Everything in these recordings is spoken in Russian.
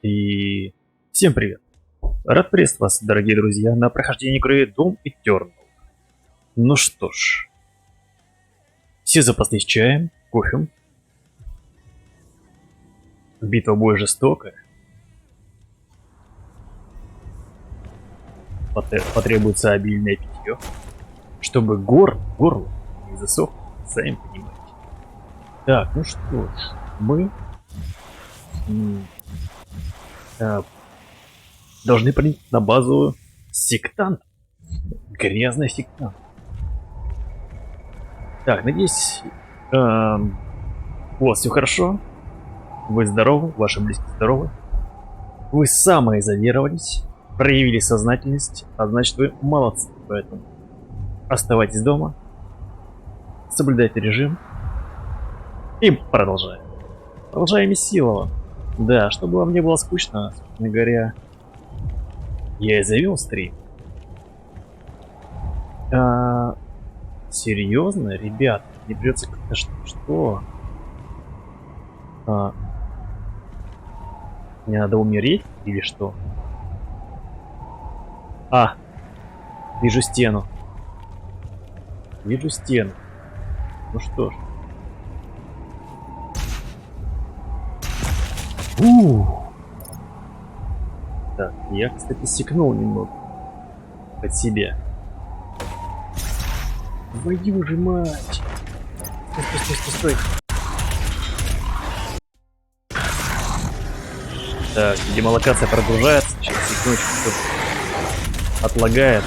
И всем привет! Рад приветствовать вас, дорогие друзья, на прохождении игры Doom Eternal. Ну что ж, все запаслись чаем, кофе. Битва будет жестокая. Потребуется обильное питье, чтобы горло не засохло, сами понимаете. Так, ну что ж, мы должны принять на базу сектант. Грязный сектант. Так, надеюсь, у вас все хорошо. Вы здоровы, ваши близкие здоровы. Вы самоизолировались, проявили сознательность, а значит вы молодцы. Поэтому оставайтесь дома, соблюдайте режим и продолжаем. Продолжаем Месилова. Да, чтобы вам не было скучно, собственно говоря, я и завел стрим. Серьезно, ребят, мне придется как-то что? Мне надо умереть или что? Вижу стену. Вижу стену. Ну что ж. Так, я, кстати, секнул немного под себя. Твою же мать! Стой. Так, видимо, локация прогружается. Сейчас секундочку, отлагает.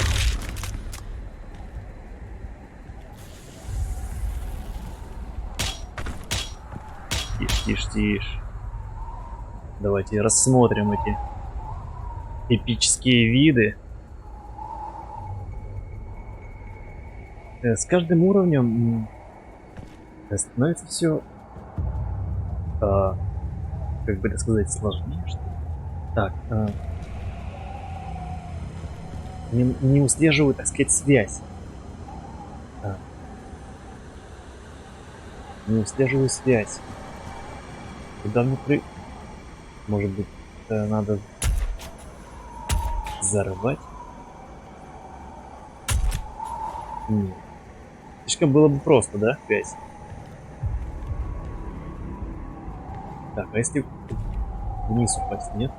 Тише. Давайте рассмотрим эти эпические виды. С каждым уровнем становится все, как бы это сказать, сложнее, что ли. Так, не услеживаю, так сказать, связь. Не услеживаю связь. Куда мне Может быть, надо взорвать? Нет. Слишком было бы просто, да, связь? Так, а если вниз упасть, нет?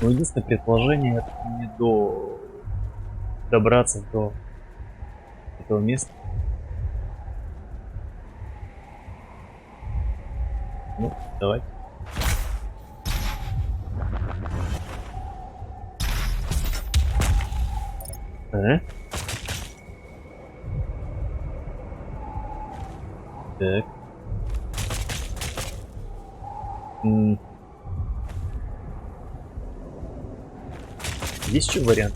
Ну, единственное предположение, это мне добраться до этого места. Ну, давай. Так. Есть еще вариант?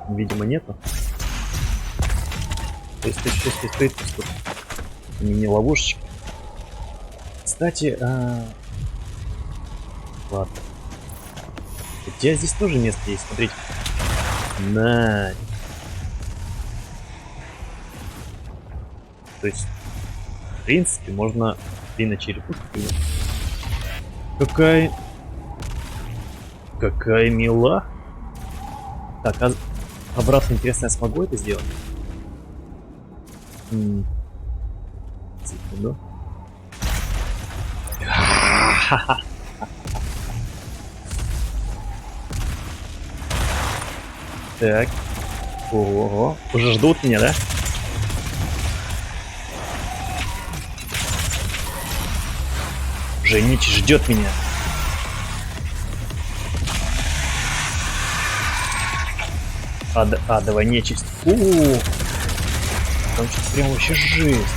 Видимо, нету. Стой. Мини-ловушечка. Кстати, ладно. У тебя здесь тоже место есть, смотрите. На. То есть, в принципе, можно и на черепушку. Какая мила. Так, обратно интересно, я смогу это сделать? Секунду. Так. Ого. Уже ждут меня, да? Уже нечисть ждет меня. Адовая нечисть. Там что-то прям вообще жесть.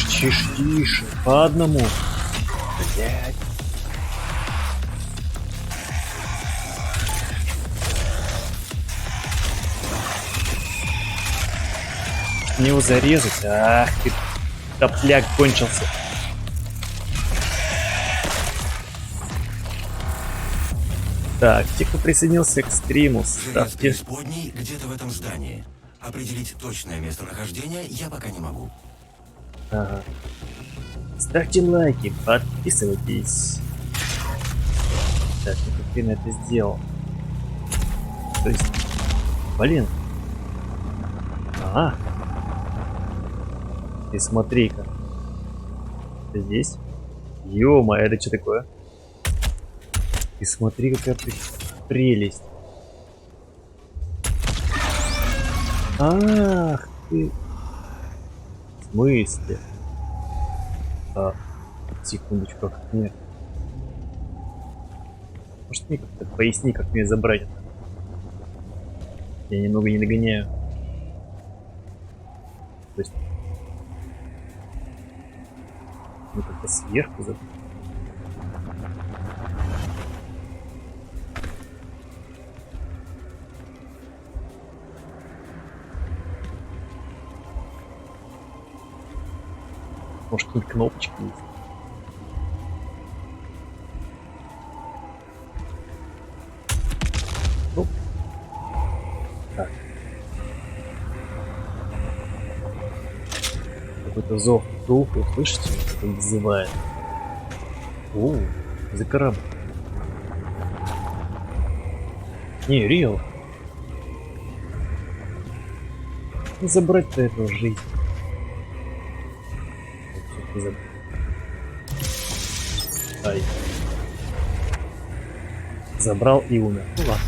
Тише. По одному. Блять. Мне его зарезать. Ах ты, топляк кончился. Так, те, кто присоединился к стриму, Жрец ставьте... преисподней где-то в этом здании. Определить точное местонахождение я пока не могу. Ага. Ставьте лайки, подписывайтесь. Так, ну как ты это сделал? То есть... Блин. Ага. Ты смотри-ка. Ты здесь? Ё-моё, это что такое? Ты смотри, какая прелесть. Ах ты. В смысле? А, секундочку, как мне... Может мне как-то поясни, как мне забрать это? Я немного не догоняю. То есть... Ну как-то сверху забрать. Может, какие-то кнопочки есть? Ну. Так. Какой-то зов духа, слышите? Кто-то вызывает. О, за корабль. Не, Рио. Не забрать-то эту жизнь. Вот, всё-таки Ай. Забрал и умер. Ну ладно.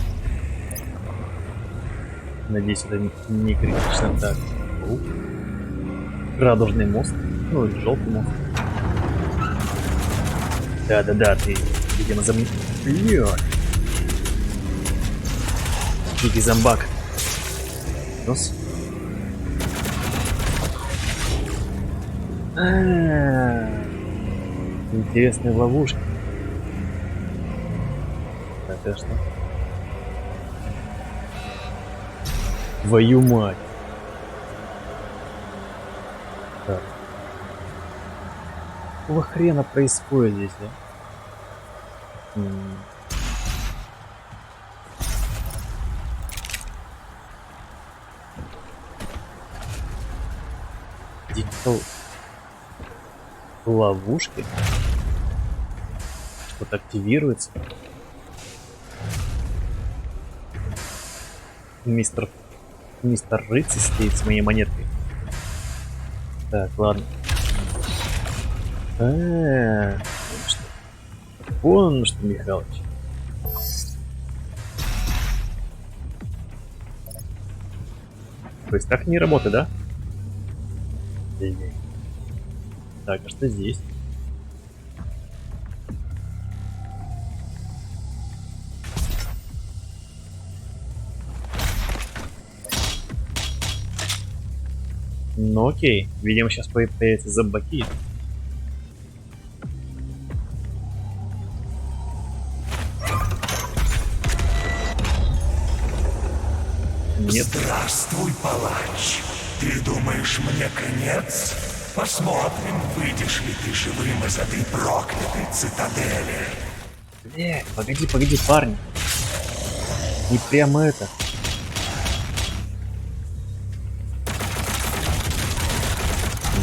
Надеюсь, это не критично. Так. О. Радужный мост. Ну или желтый мост. Да-да-да, ты, видимо, за мной. Блядь. Дикий зомбак. Нос. Интересные ловушки. Так, а что? Твою мать. Так. Какого хрена происходит здесь, да? Где-то ловушки. Что-то активируется. Мистер Рыцарь стоит с моей монеткой. Так, ладно. Вон что, Михалыч. То есть так не работает, да? Так, а что здесь? Ну окей, видимо сейчас появятся зомбаки. Нет. Здравствуй, палач. Ты думаешь, мне конец? Посмотрим, выйдешь ли ты живым из этой проклятой цитадели. Погоди, парни. Не прямо это.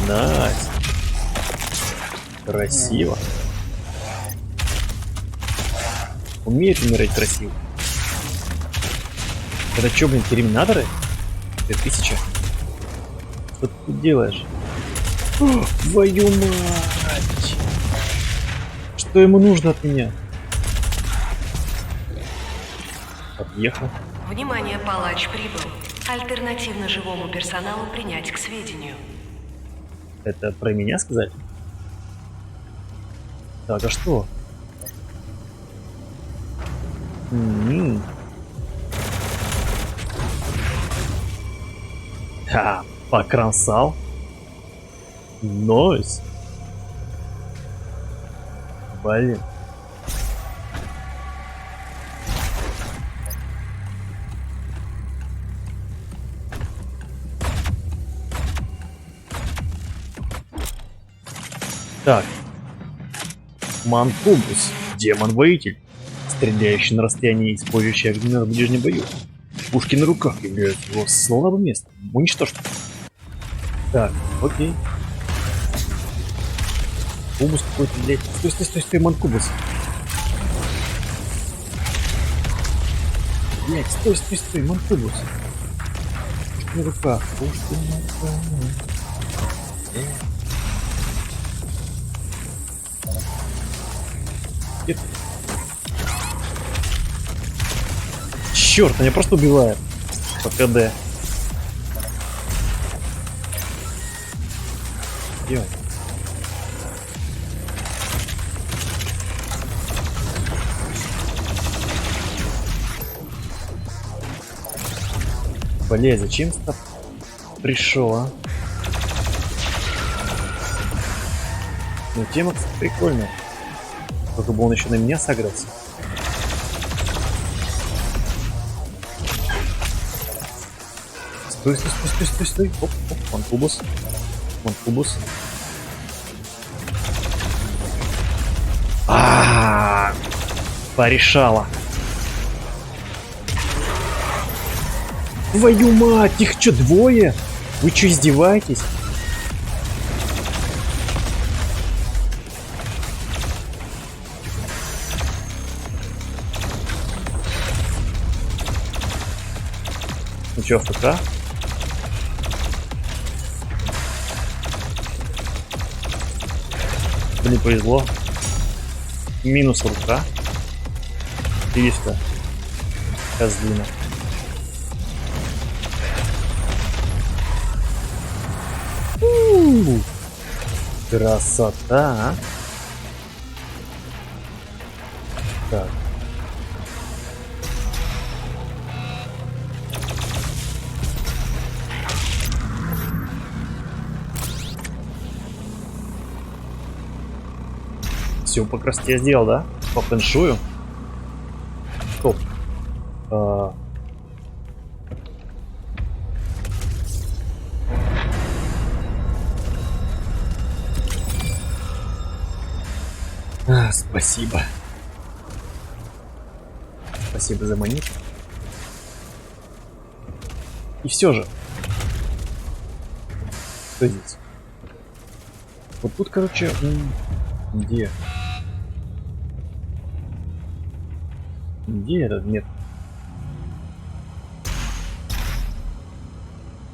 Найс. Красиво. Умеет умирать красиво. Это чё, блин, терминаторы? 2000? Что ты тут делаешь? О, твою мать! Что ему нужно от меня? Подъехал. Внимание, палач прибыл. Альтернативно живому персоналу принять к сведению. Это про меня сказать? Так, а что? Ха, покромсал. Нойс. Блин. Так. Манкубус, демон-воитель. стреляющий на расстоянии, использующий огнемет в ближнем бою. Пушки на руках являются его слабым местом. Уничтожь. Так, окей. Кубус какой-то, блядь. Стой, манкубус. Блядь, стой, манкубус. Пушки на руках, пушки на руках. Где ты? Черт, меня просто убивают. По КД. Делай. Блядь, зачем ты пришел, а? Ну, тема, кстати, прикольная. Только бы он еще на меня согрелся. Стой. Оп, манкубус. Порешала. Твою мать, их что, двое? Вы что, издеваетесь? Ну чё, ФК? Блин, повезло. Минус рука. Триста. Козлина. Красота, а? Так. Все по красоте сделал, да? По фэншую. Стоп. Спасибо. Спасибо за монету. И все же. Что здесь? Вот тут, короче, где? Где этот мир?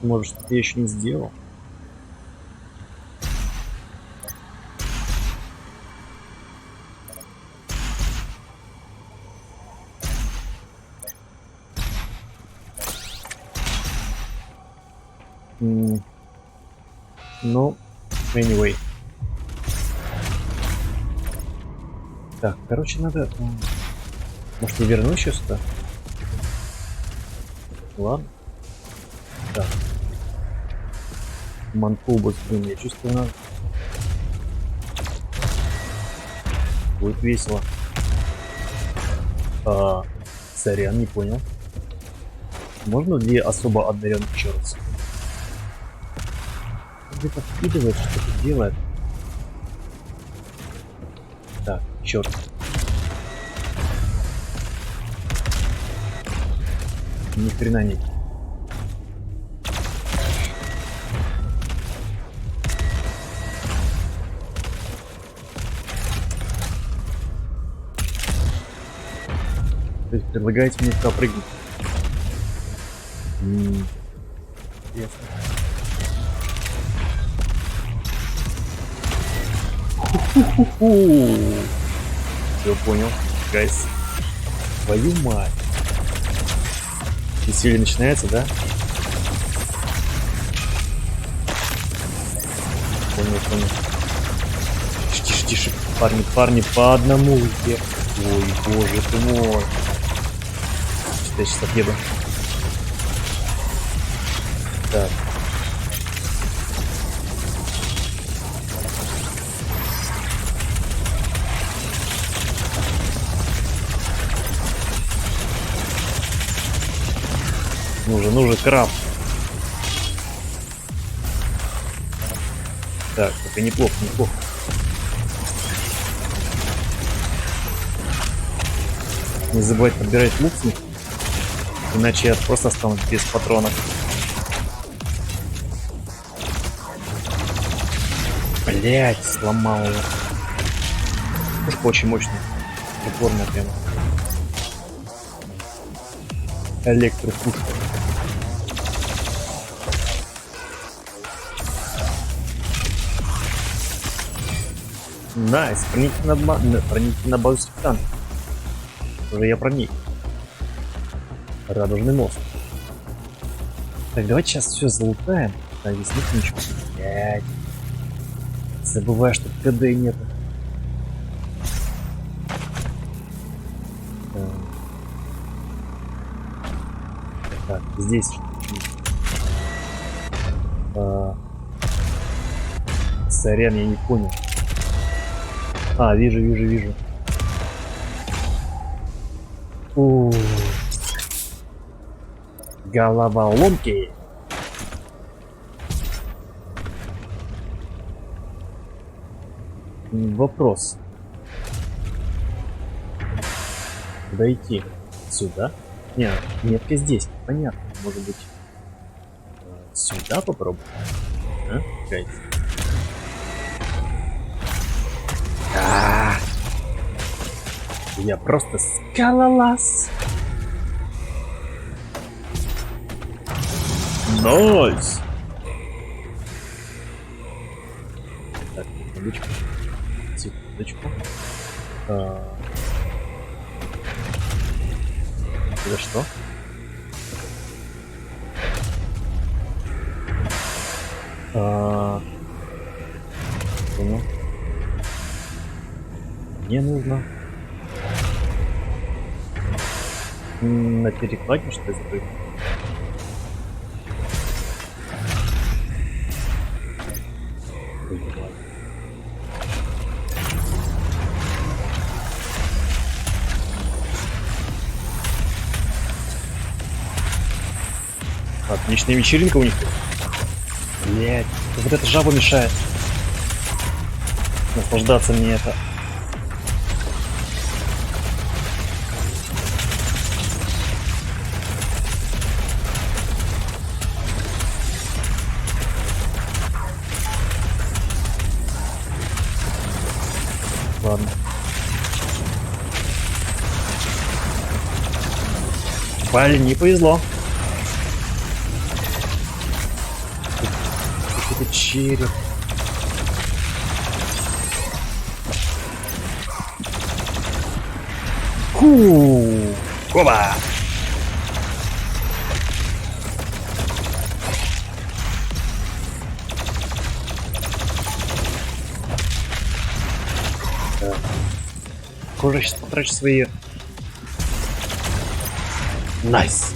Может, я еще не сделал? Ну, anyway. Так, короче, надо... Может, я вернусь сейчас сюда? Ладно. Так. Манкубус, блин, я чувствую, надо... Будет весело. Сорян, не понял. Можно две особо одаренных черца? Где-то вкидывает, что-то делает. Так, черт. Ни хрена нет. То есть предлагаете мне туда прыгнуть? Интересно. Все понял, гайс. Твою мать. Веселье начинается, да? Понял. Тише, парни, по одному. Ой, боже ты мой. Я сейчас отъеду. Так. Нужен краб. Так, это неплохо. Не забывать подбирать лук с них, иначе я просто останусь без патронов. Блять, сломал его. Пушка очень мощная. Прикольная прямо. Электропушка. Найс, проникни на базу сектанта. Уже я проник. Радужный мост. Так, давайте сейчас все залутаем. Да, здесь нет ничего. Блять. Забываю, что КД нету. Так, здесь. Сорян, я не понял. А, вижу. Головоломки. Вопрос. Куда идти? Сюда? Нет, метка здесь. Понятно. Может быть, сюда попробуем? А? Гайс. Я просто скалолаз. Найс. Так, секундочку. Это что? Понял. Мне нужно на перекладине что-то закрыть. Отличная вечеринка у них. Блять, вот эта жаба мешает. Наслаждаться мне это. Ладно. Блин, не повезло. Какой-то череп. Коба! Кожа сейчас потрачу свои. Найс.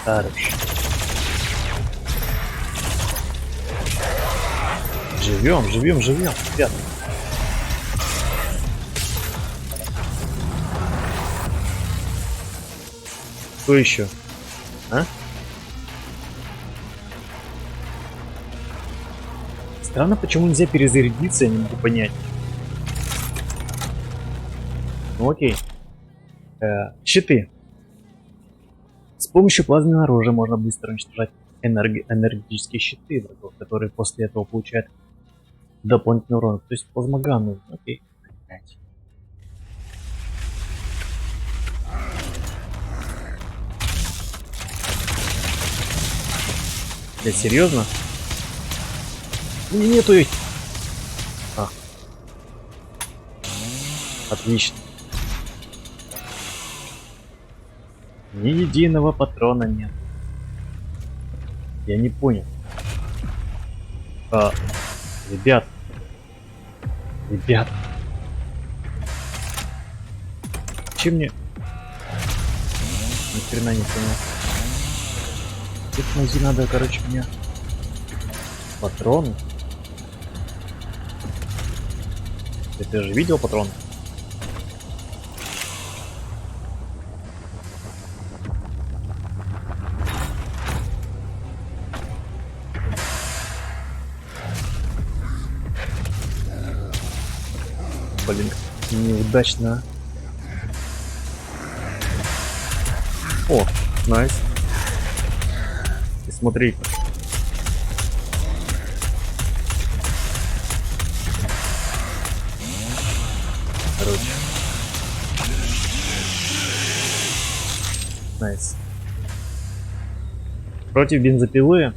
Хорош. Живем, ребят. Кто еще? А? Странно, почему нельзя перезарядиться, я не могу понять. Ну окей. Щиты. С помощью плазменного оружия можно быстро уничтожать энергетические щиты врагов, которые после этого получают дополнительный урон. То есть плазмоган нужен. Окей. Опять. Серьезно? Нету их. А. Отлично. Ни единого патрона нет. Я не понял. Ребят. Чем мне? Ни хрена не понял. Тут найти надо, короче, мне патроны. Ты же видел патрон? Блин, неудачно. О, найс. И смотри. Короче. Найс. Против бензопилы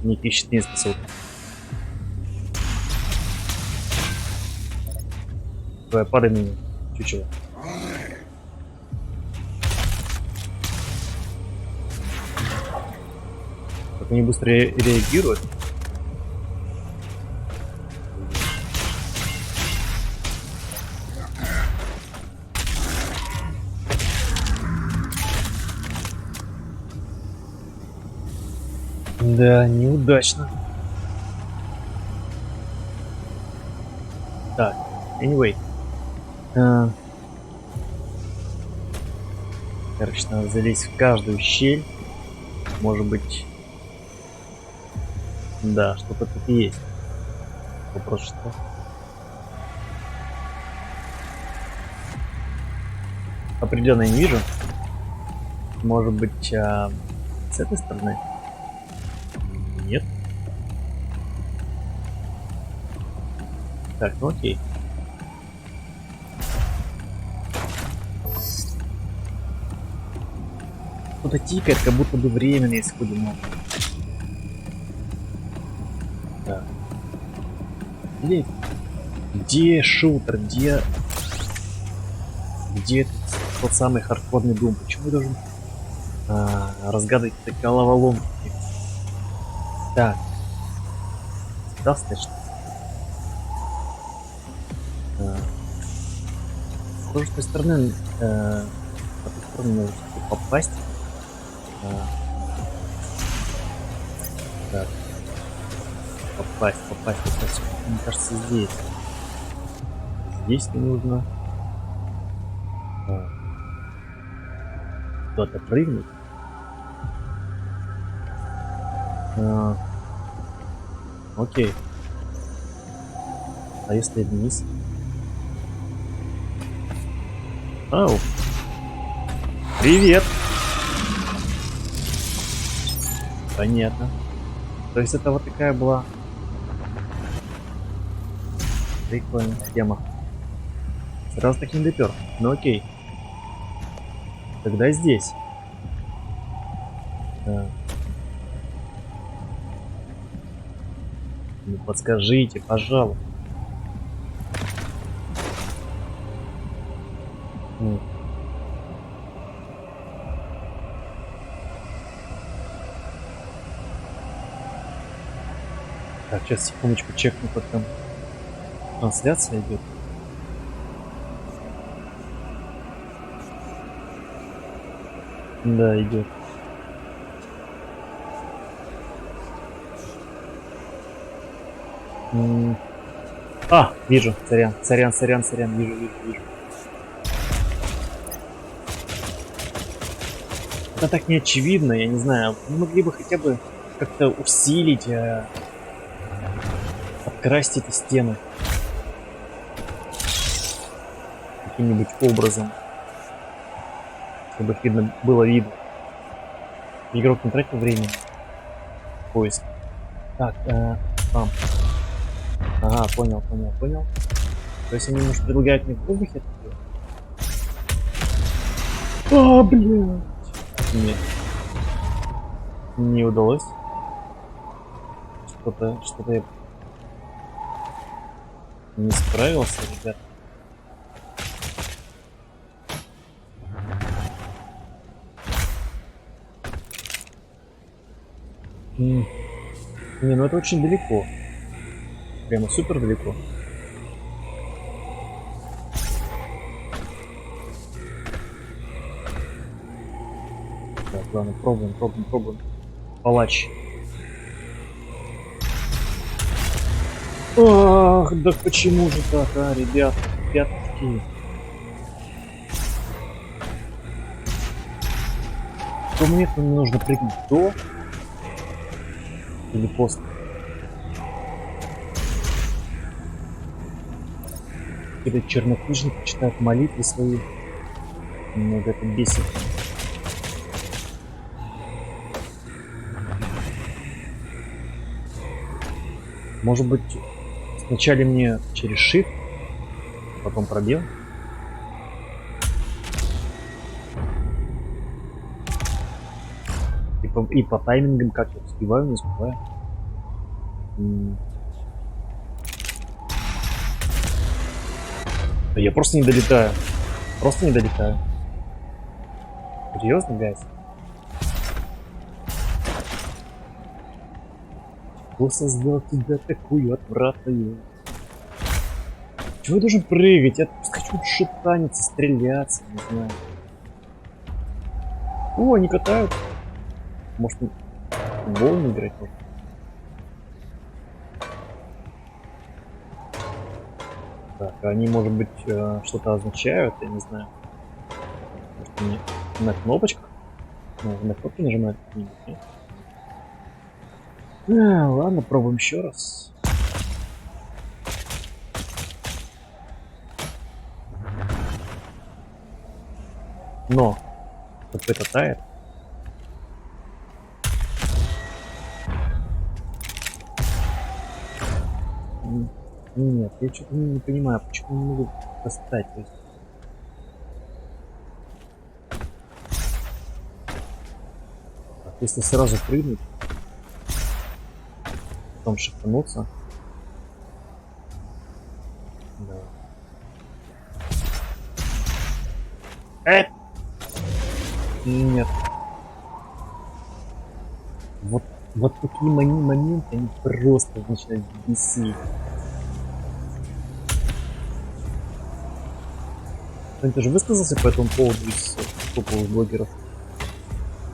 никаких щит не спасут. Давай, падай на него, чучело. Как они быстро реагируют. Да, неудачно. Так, anyway. Короче, надо залезть в каждую щель. Может быть... Да, что-то тут есть. Вопрос что? Определенно не вижу. Может быть, с этой стороны? Нет. Так, ну окей. Кто-то тикает, как будто бы время на исходе много. Так. Где шутер? Где этот тот самый хардкорный дум? Почему я должен разгадывать это головоломки? Так. Достаточно. С той стороны по той стороне нужно попасть. Так. Попасть. Мне кажется, здесь. Здесь не нужно. Куда-то прыгнуть. Окей. А если вниз? Ау. Привет. Понятно. То есть это вот такая была прикольная схема. Сразу так не допер. Ну окей. Тогда здесь. Да. Ну подскажите, пожалуйста. Так, сейчас секундочку чекну, как там трансляция идет. Да, идет. Вижу, сорян, вижу. Это так не очевидно, я не знаю. Вы могли бы хотя бы как-то усилить, подкрасить эти стены каким-нибудь образом, чтобы их было видно. Игрок не тратил времени. Поиск. Так, там. Ага, понял. То есть они, может, предлагают мне в воздухе это делать? Блин. Нет. Не удалось. Что-то я не справился, ребят. Не, ну это очень далеко. Прямо супер далеко. Так, ладно, пробуем. Палач. Ах, да почему же так, ребят? Пятки. То мне нужно прыгнуть до или после? Когда чернокнижники читают молитвы свои, меня это бесит. Может быть, сначала мне через shift, потом пробел? И по таймингам как я успеваю, не успеваю. Да я просто не долетаю. Просто не долетаю. Серьезно, гайс? Кто создал тебя такую отвратную? Чего я должен прыгать? Я хочу шутаниться, стреляться, не знаю. О, они катают. Может, в футбол не играть можно? Так, они, может быть, что-то означают, я не знаю. Может, они на кнопочках? Ну, на кнопки нажимают? Нет. Ладно, пробуем еще раз. Но ХП-то тает. Нет, я что-то не понимаю, почему не могу достать. То есть... Так, если сразу прыгнуть, потом шифтануться. Да. Нет. Вот такие моменты, они просто начинают бесить. Кто-нибудь же высказался по этому поводу из топовых блогеров?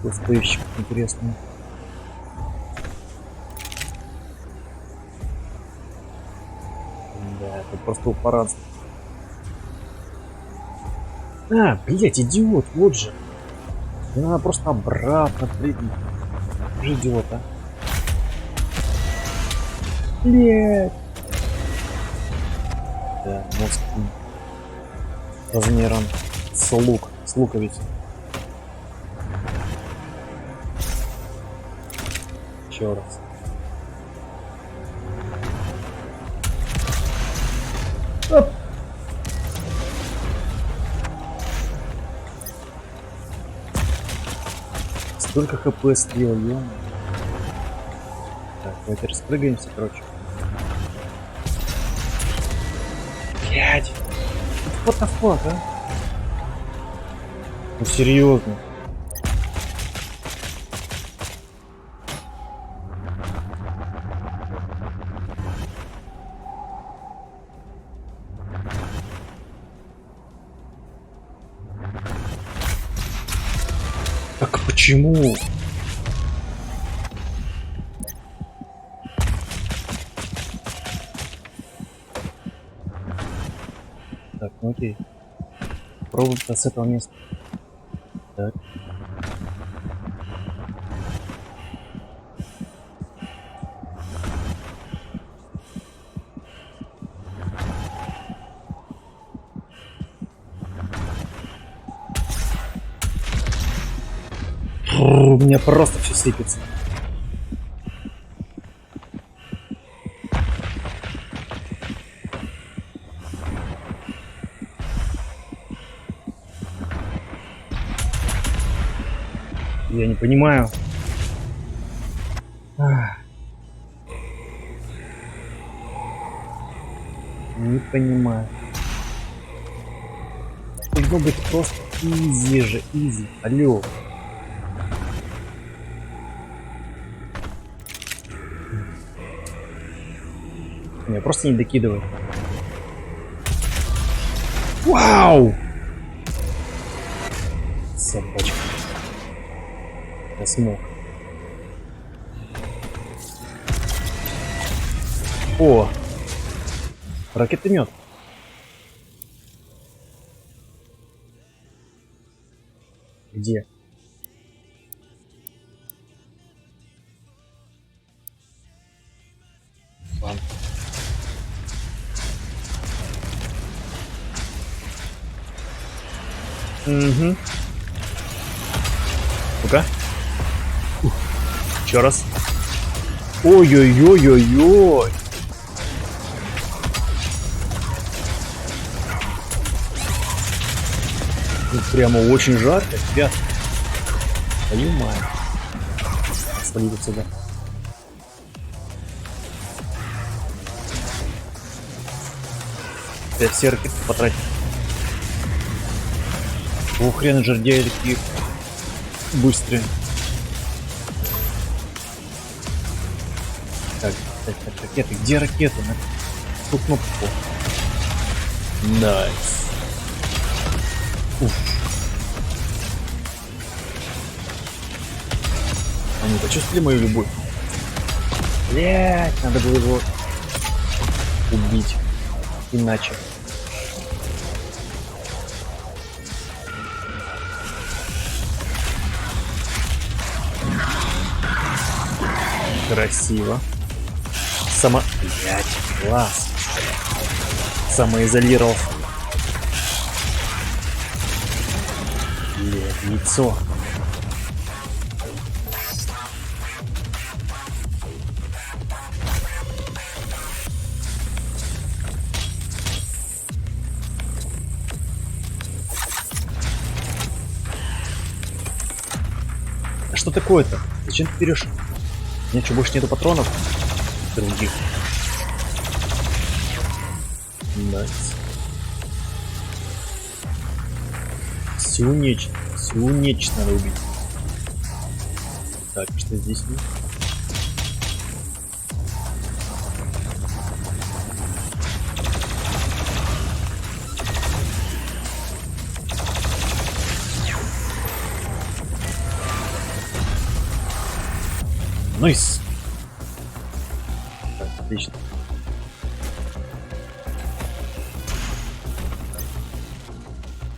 Летсплейщиков, интересно. Да, это просто упоранство. А, блять, идиот, вот же. Мне надо просто обратно прыгнуть. Уже идиот, а. Блять. Да, мозг размером с лук, с луковицу. Еще раз. Оп. Столько хп слил, ё-моё. Так, давайте распрыгаемся, короче. Блядь! What the fuck, а? Ну серьезно. Так почему? Так, ну окей. Пробуем с этого места. Так. У меня просто все сыпется. Я не понимаю. Не понимаю. Должно быть просто изи же, изи. Алло. Я просто не докидываю. Вау! Собачка. Я смог. О! Ракетомет. Где? Ладно. Угу. Ну-ка. Еще раз. Ой-ой-ой-ой-ой. Тут прямо очень жарко, ребят. Твою мать. Свалить отсюда. Я все ракеты потратил. О, хрена жердяи такие быстрые. Так, ракеты. Где ракеты? На ту кнопку. Найс. Уф. Они почувствовали мою любовь? Блять, надо было его убить. Иначе. Красиво. Блять, класс. Самоизолировался. Блять, яйцо. А что такое-то? Зачем ты берешь? У меня что, больше нету патронов? Других. Найс. Всю нечь надо убить. Так, что здесь нет? Найс. Так, отлично.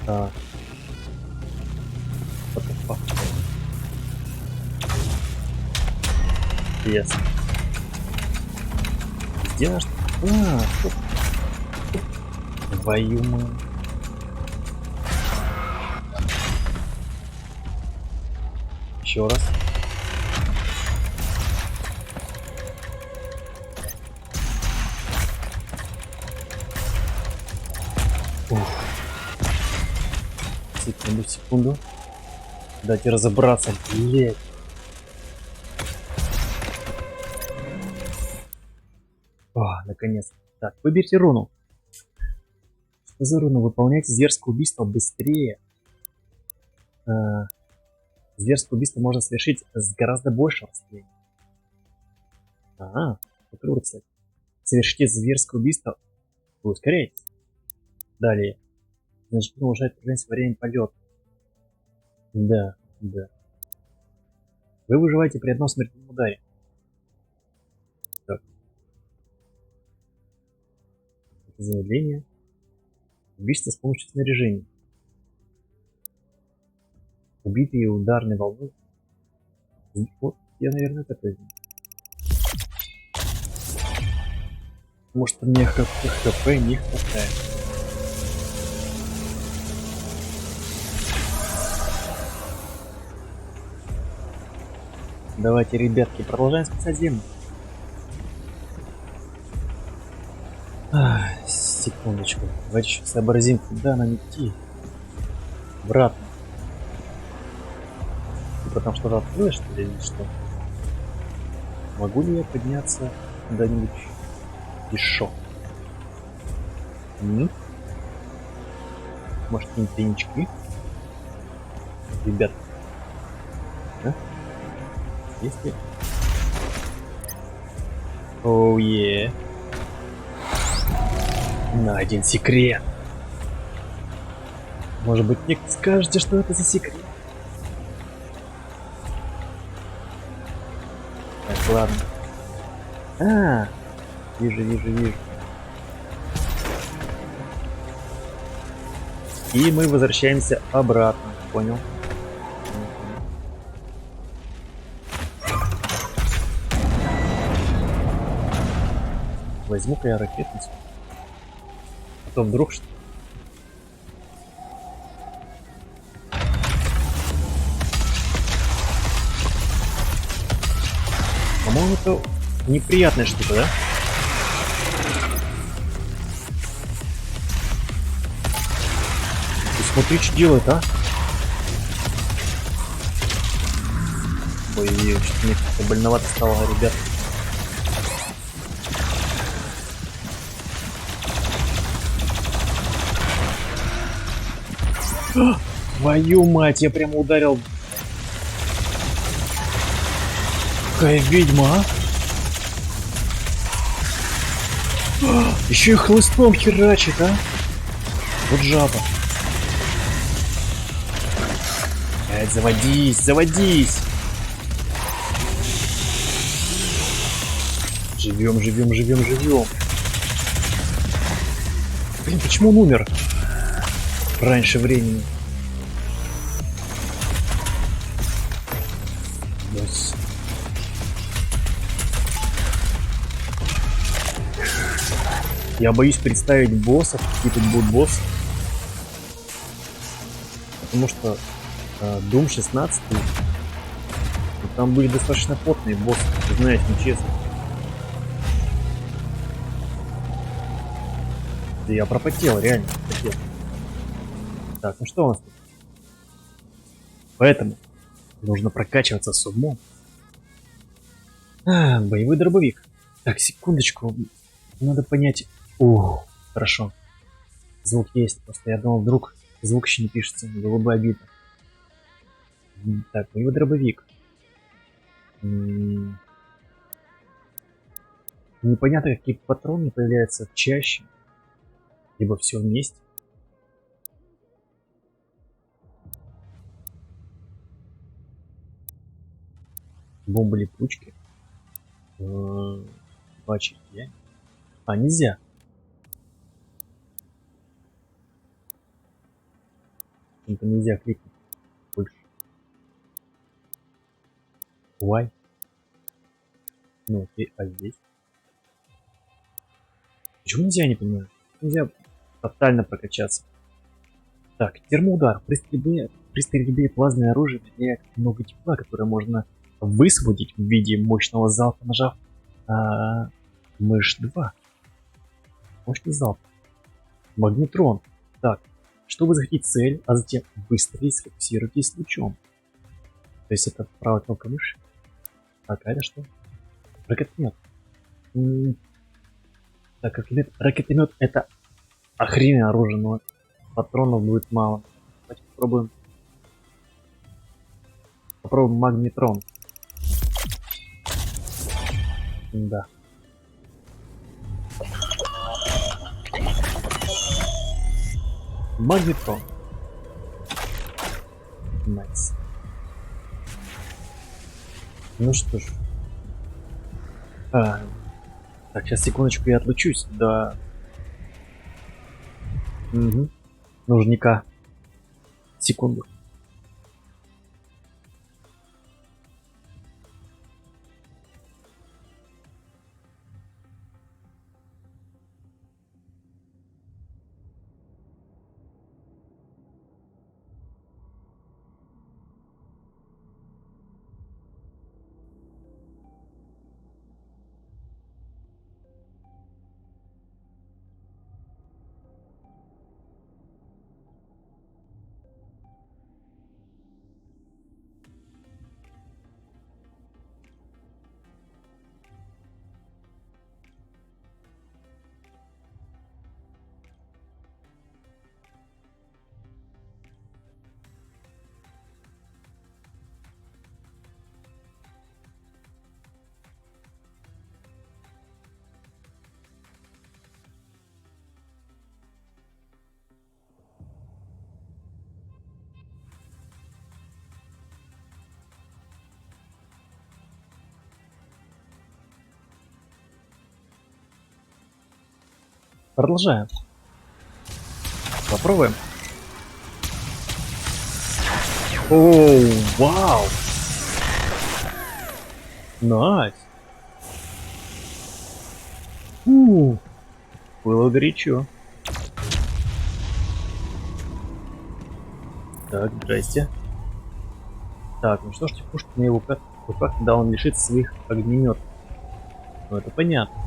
Так. What the fuck? Yes. Где наш... Стоп. Твою мать. Еще раз. Секунду. Дайте разобраться, блять. Наконец. Так, выберите руну. Что за руну? Выполняйте зверское убийство быстрее. Зверское убийство можно совершить с гораздо большим расстоянием. Круто, кстати. Совершите зверское убийство. Вы ускоряетесь. Далее. Значит, улучшает проживание во время полета. Да. Вы выживаете при одном смертельном ударе. Так. Замедление. Убийство с помощью снаряжения. Убитые ударной волной. Вот, я, наверное, так возьму. Потому что мне хп не хватает. Давайте, ребятки, продолжаем спасать землю. Секундочку. Давайте еще сообразим, куда нам идти. Обратно. Ты потом что-то откроешь, что ли, или что? Могу ли я подняться куда-нибудь еще? Может, какие-нибудь тайнички? Ребят. Если... Оу, е. Найден секрет. Может быть, мне скажете, что это за секрет? Так, ладно. Вижу. И мы возвращаемся обратно, понял? Возьму-ка я ракетницу. А то вдруг что. По-моему, это неприятная штука, да? Смотри, что делает, а? Ой, что-то мне как-то больновато стало, ребят. Твою мать, я прямо ударил. Какая ведьма, а? Еще и хлыстом херачит, а? Вот жаба. Заводись, заводись. Живем, живем, живем, живем. Блин, почему он умер раньше времени? Yes. Я боюсь представить боссов, какие тут будут боссы. Потому что Doom 16, там были достаточно потные боссы, знаете, нечестно. Я пропотел, реально пропотел. Так, ну что у нас тут? Поэтому нужно прокачиваться с умом. Боевой дробовик. Так, секундочку. Надо понять. О, хорошо. Звук есть. Просто я думал, вдруг звук еще не пишется. Было бы обидно. Так, боевой дробовик. Непонятно, какие патроны появляются чаще. Либо все вместе. Бомбы липучки. Бачить я. А, нельзя. Это нельзя кликнуть больше. Why? Ну окей, а здесь? Почему нельзя, я не понимаю. Нельзя тотально прокачаться. Так, термоудар. При стрельбе плазменное оружие выделяет много тепла, которое можно высвободить в виде мощного залпа, нажав мышь 2. Мощный залп. Магнетрон. Так, чтобы захватить цель, а затем быстрее сфокусируйтесь лучом. То есть это правая кнопка мыши. Так, а это что? Ракетомет. Так, ракетомет это охрененное оружие, но патронов будет мало. Давайте попробуем. Попробуем магнетрон. Да. Магнетрон. Найс. Ну что ж. Так, сейчас секундочку, я отлучусь до нужника. Секунду. Продолжаем. Попробуем. Оу, вау! Найс! Было горячо. Так, здрасте. Так, ну что ж, пушки на его руках, когда он лишит своих огнеметов. Ну это понятно.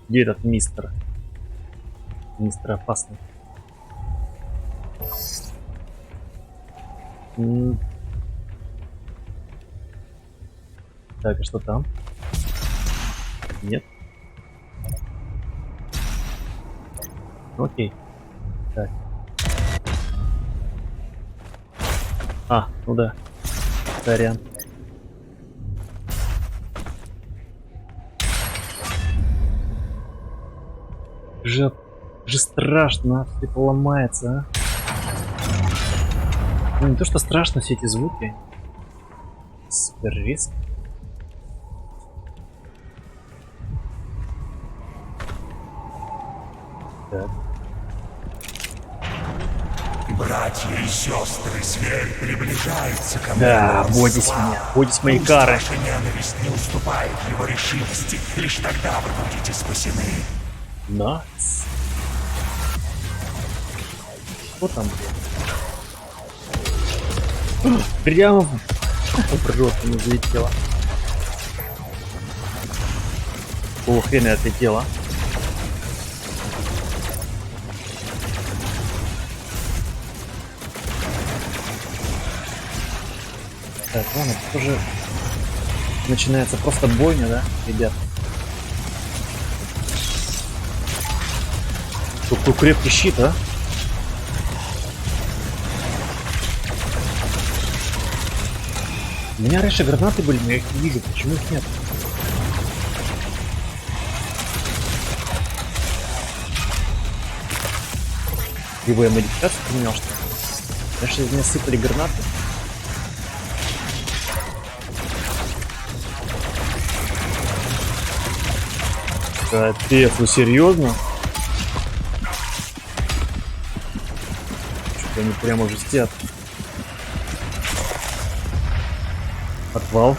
Где этот мистер? Мистер опасный. Так, а что там? Нет? Окей. Так. А, ну да. Сорян. Же страшно, все это ломается, а. Ну не то, что страшно, все эти звуки. Супер риск. Так. Братья и сестры, зверь приближается ко мне. Да, бойтесь меня, бойтесь моей кары. Ваша ненависть не уступает его решимости. Лишь тогда вы будете спасены. Найс. Что там? Прямо в рот не залетело. Какого хрена отлетело? Так, ладно, тут уже начинается просто бойня, да, ребят? Какой крепкий щит, а? У меня раньше гранаты были, но я их не вижу. Почему их нет? Либо я модификацию поменял, что ли? Раньше из меня сыпали гранаты. Капец, вы серьезно? Что-то они прямо жестят. Отвал.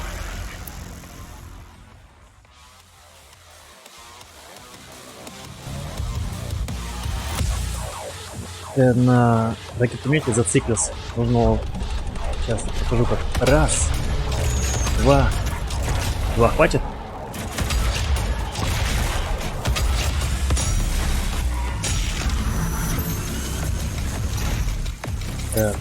Я на ракетомете зациклился. Нужно... Сейчас покажу как. Раз. Два. Два хватит? Так.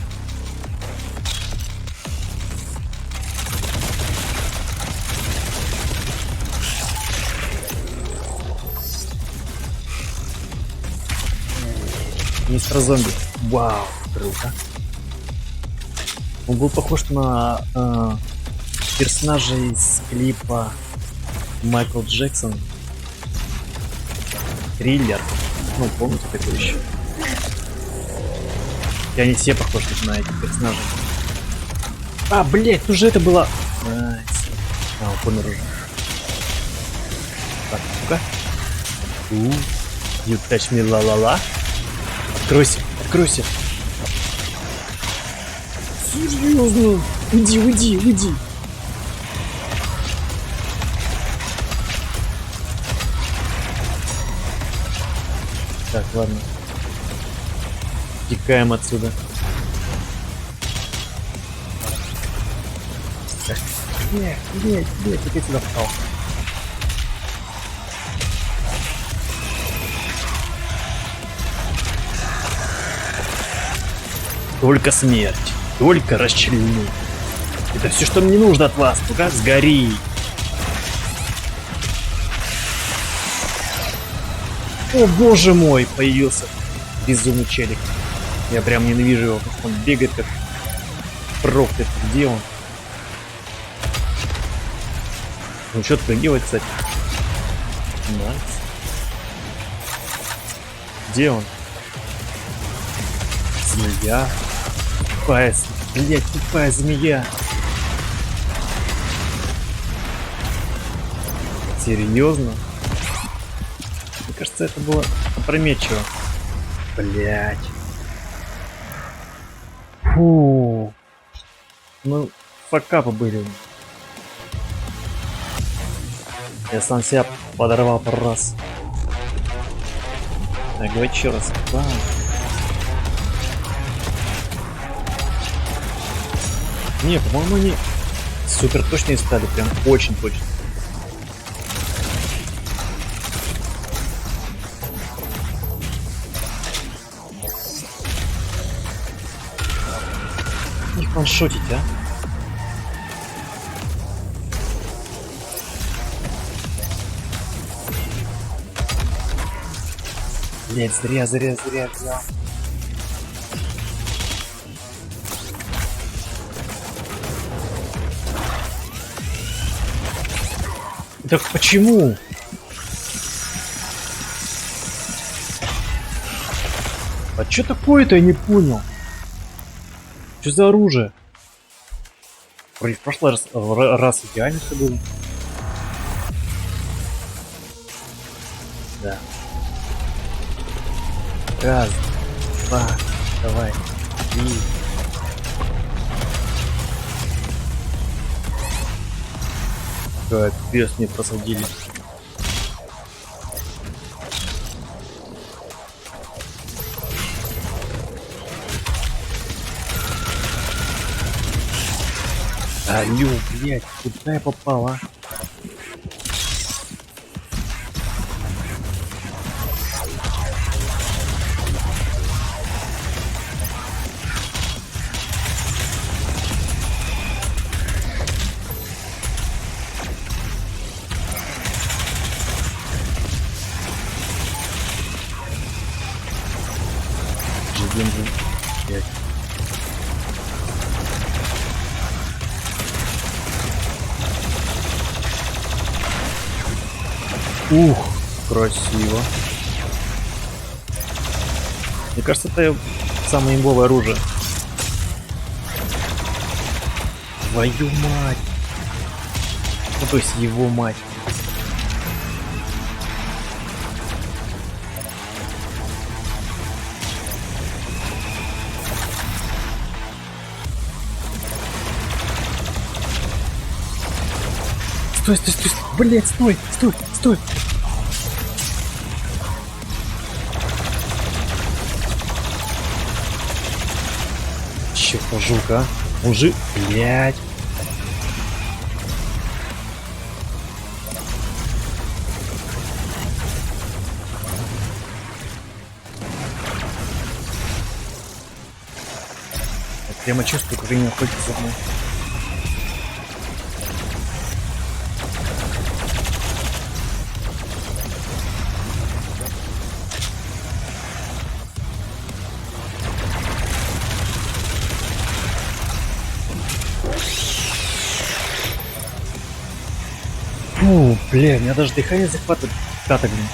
Мистер Зомби. Вау, круто. Он был похож на персонажа из клипа Майкл Джексон. Триллер. Ну, помните такой еще? И они все похожи на этих персонажей. А, блять, тут же это было. Найс. А, он помер уже. Так, ну-ка. You touch me, ла-ла-ла. Откройся, откройся. Серьезно? Уйди, уйди, уйди. Так, ладно. Текаем отсюда. Так. Нет, как я сюда встал? Только смерть, только расчленение. Это все, что мне нужно от вас. Ну-ка, сгори. О, боже мой, появился безумный челик. Я прям ненавижу его, как он бегает как проклятый. Где он? Он что-то делает, кстати. Найс. Где он? Змея. Тупая, блять, тупая змея. Серьезно? Мне кажется, это было опрометчиво. Блять. Фу. Ну, факапы были. Я сам себя подорвал пару раз. Так, давайте еще раз. Да. Не, по-моему, они супер точные стали, прям очень точно. ваншотить, а? Блять, зря взял. Так почему? А чё такое-то, я не понял. Что за оружие? Вроде в прошлый раз идеально все было. Да. Раз, два, давай, три. Капец, мне просадили. Алло, блядь, куда я попал, а? Живем же. Блядь. Ух, красиво. Мне кажется, это самое имбовое оружие. Твою мать. Ну, то есть его мать. Стой, блять, стой. Чё за жук, а? Мужик, блять. Я прямо чувствую, как они находятся за мной. Фу, бля, меня даже дыхание захватывает. Каток, блин.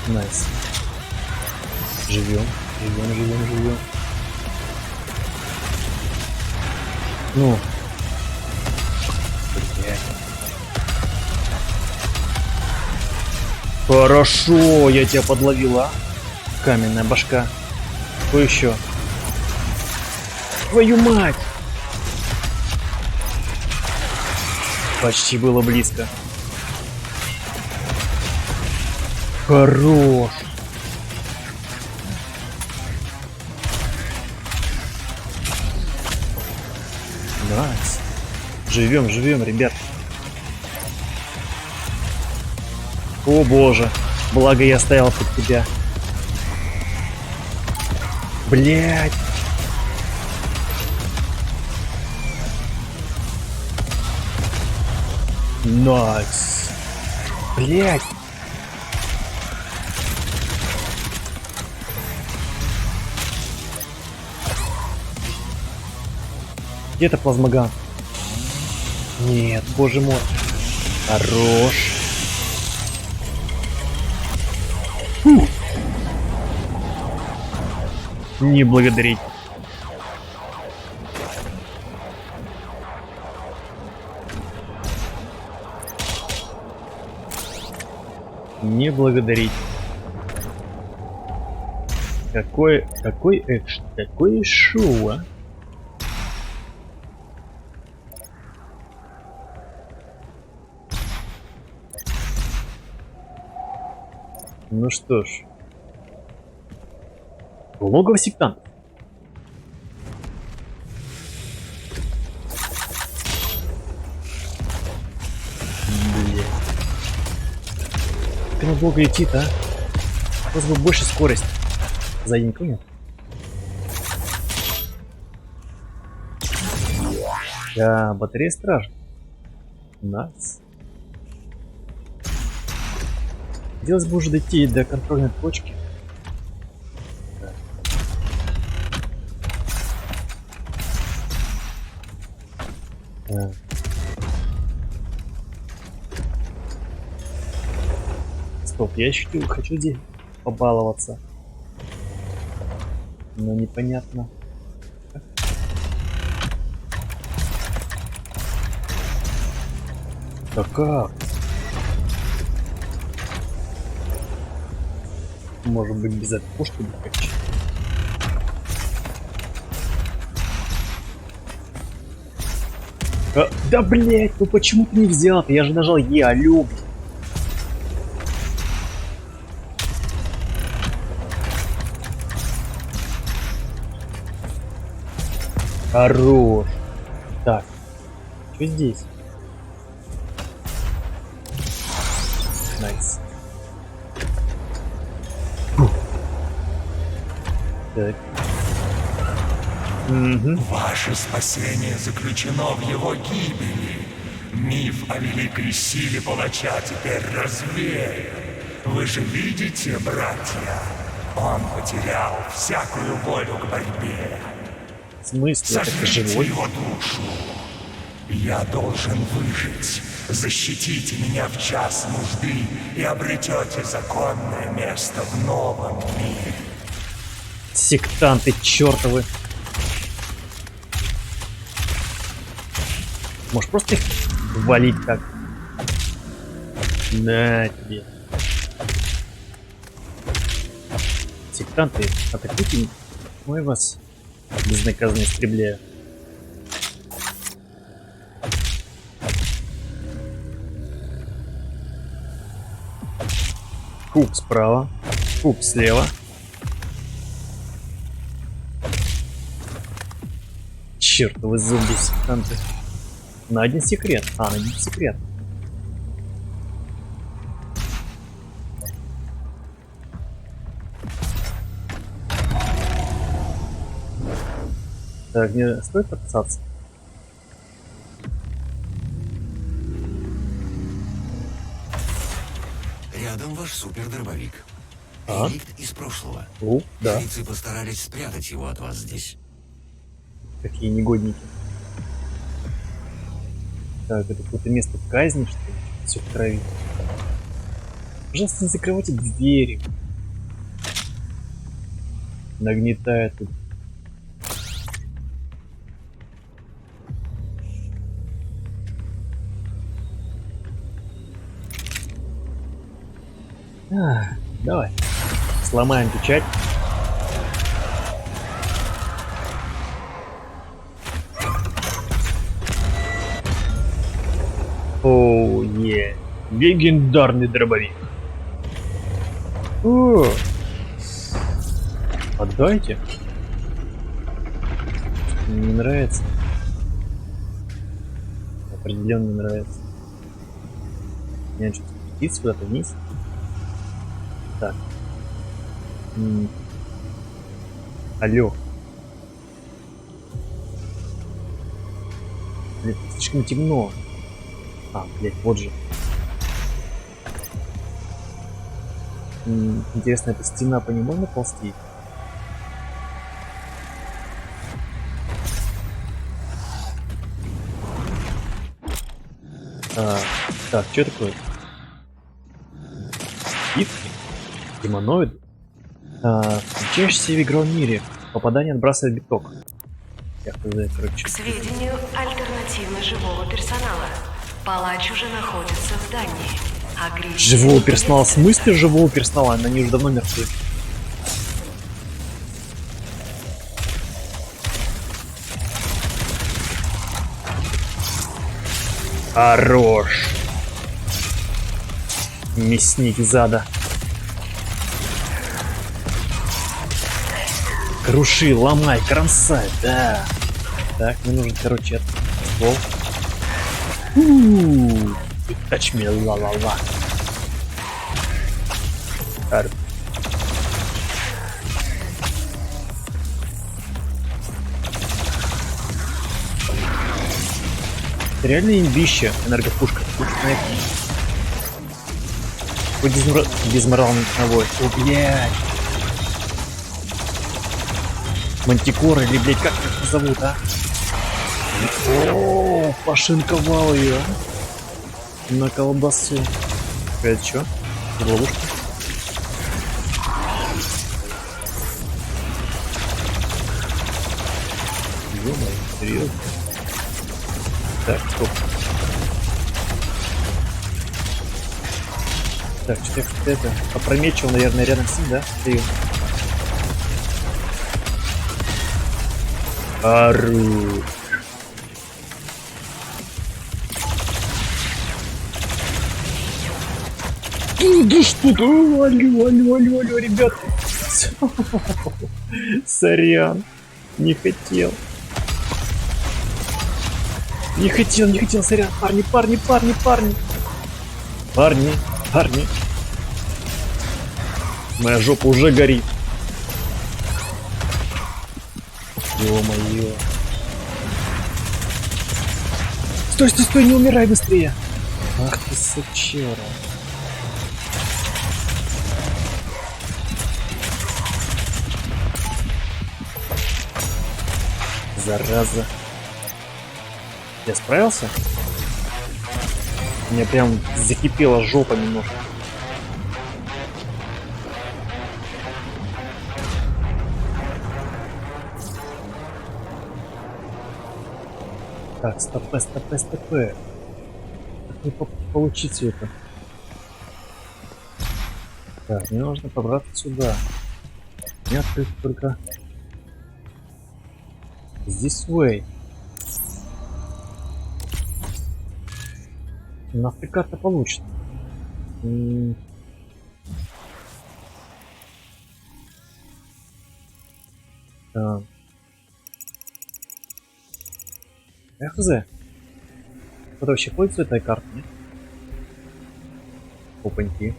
Найс. Живем. Ну. Блядь. Хорошо, я тебя подловила. Каменная башка. Что еще? Твою мать! Почти было близко. Хорош! Найс. Живем, ребят. О боже. Благо я стоял под тебя. Блять. Найс. Блять. Где-то плазмоган. Нет, боже мой. Хорош. Фу. Не благодарить. Не благодарить. Какой экшен, какое шоу, а? Ну что ж. Логово сектантов. Блин. Как оно долго летит, а? Просто бы больше скорость. Сзади никого нет. Да, батарея стража. Найс. Хотелось бы уже дойти до контрольной точки. Да. Стоп, я хочу здесь побаловаться. Но непонятно. Да как? Может быть, без этой пушки бы хочу. Да блять, ну почему ты не взял-то? Я же нажал Е, алё, блин. Хорош. Так, что здесь? Найс. Так. Угу. Ваше спасение заключено в его гибели. Миф о великой силе палача теперь развеян. Вы же видите, братья, он потерял всякую волю к борьбе. В смысле, это Сожгите живой? его душу. Я должен выжить. Защитите меня в час нужды и обретете законное место в новом мире. Сектанты чертовы. Может просто их валить так? На тебе. Сектанты, атакуйте. Ой, вас безнаказанно истребляю. Куб справа, куб слева. Чертовы зомби-сектанты. На один секрет. На один секрет. Так, не стоит опасаться. Рядом ваш супердробовик. А? Реликт из прошлого. Да. Жрецы постарались спрятать его от вас здесь. Какие негодники. Так, это какое-то место казни, что ли? Все в крови. Пожалуйста, не закрывайте двери. Нагнетает тут. Давай. Сломаем печать. Оу, е. Легендарный дробовик. О! Отдайте. Мне не нравится. Определенно не нравится. Мне что-то спуститься куда-то вниз. Так. Алло. Блин, слишком темно. А, блядь, вот же. Интересно, эта стена по ней можно ползти? Так, что такое? Гифки? Демоноид? Встречаешься в игровом мире. Попадание отбрасывает биток. Я хз, короче. К сведению альтернативно живого персонала. Палач уже находится в здании. Агрессия Живого персонала? В смысле живого персонала? Они уже давно мертвы. Хорош. Мясник зада. Круши, ломай, кромсай, да. Так, мне нужен, короче, этот ствол. Touch me, ла-ла-ла. Это реально имбище, энергопушка. Какой безморальный навой. О, блядь. Мантикора или, блядь, как это зовут, а? О, пошинковал ее. На колбасу. Это что? Ловушка? Ё-моё, серьезно? Так, стоп. Так, что-то это опрометчиво, наверное, рядом с ним, да? Стою. Ару. Да что ты? Алло, ребят. Сорян. Не хотел. Не хотел, сорян. Парни. Парни. Моя жопа уже горит. Ё-моё. Стой, не умирай быстрее. Ах ты сучара. Зараза. Я справился? У меня прям закипела жопа немножко. Так, стоп. Как мне получить все это? Так, мне нужно побраться сюда. У меня открыт только здесь way. Нафига-то получится. Так. Хз. Кто-то вообще пользуется этой картой, нет? Опаньки.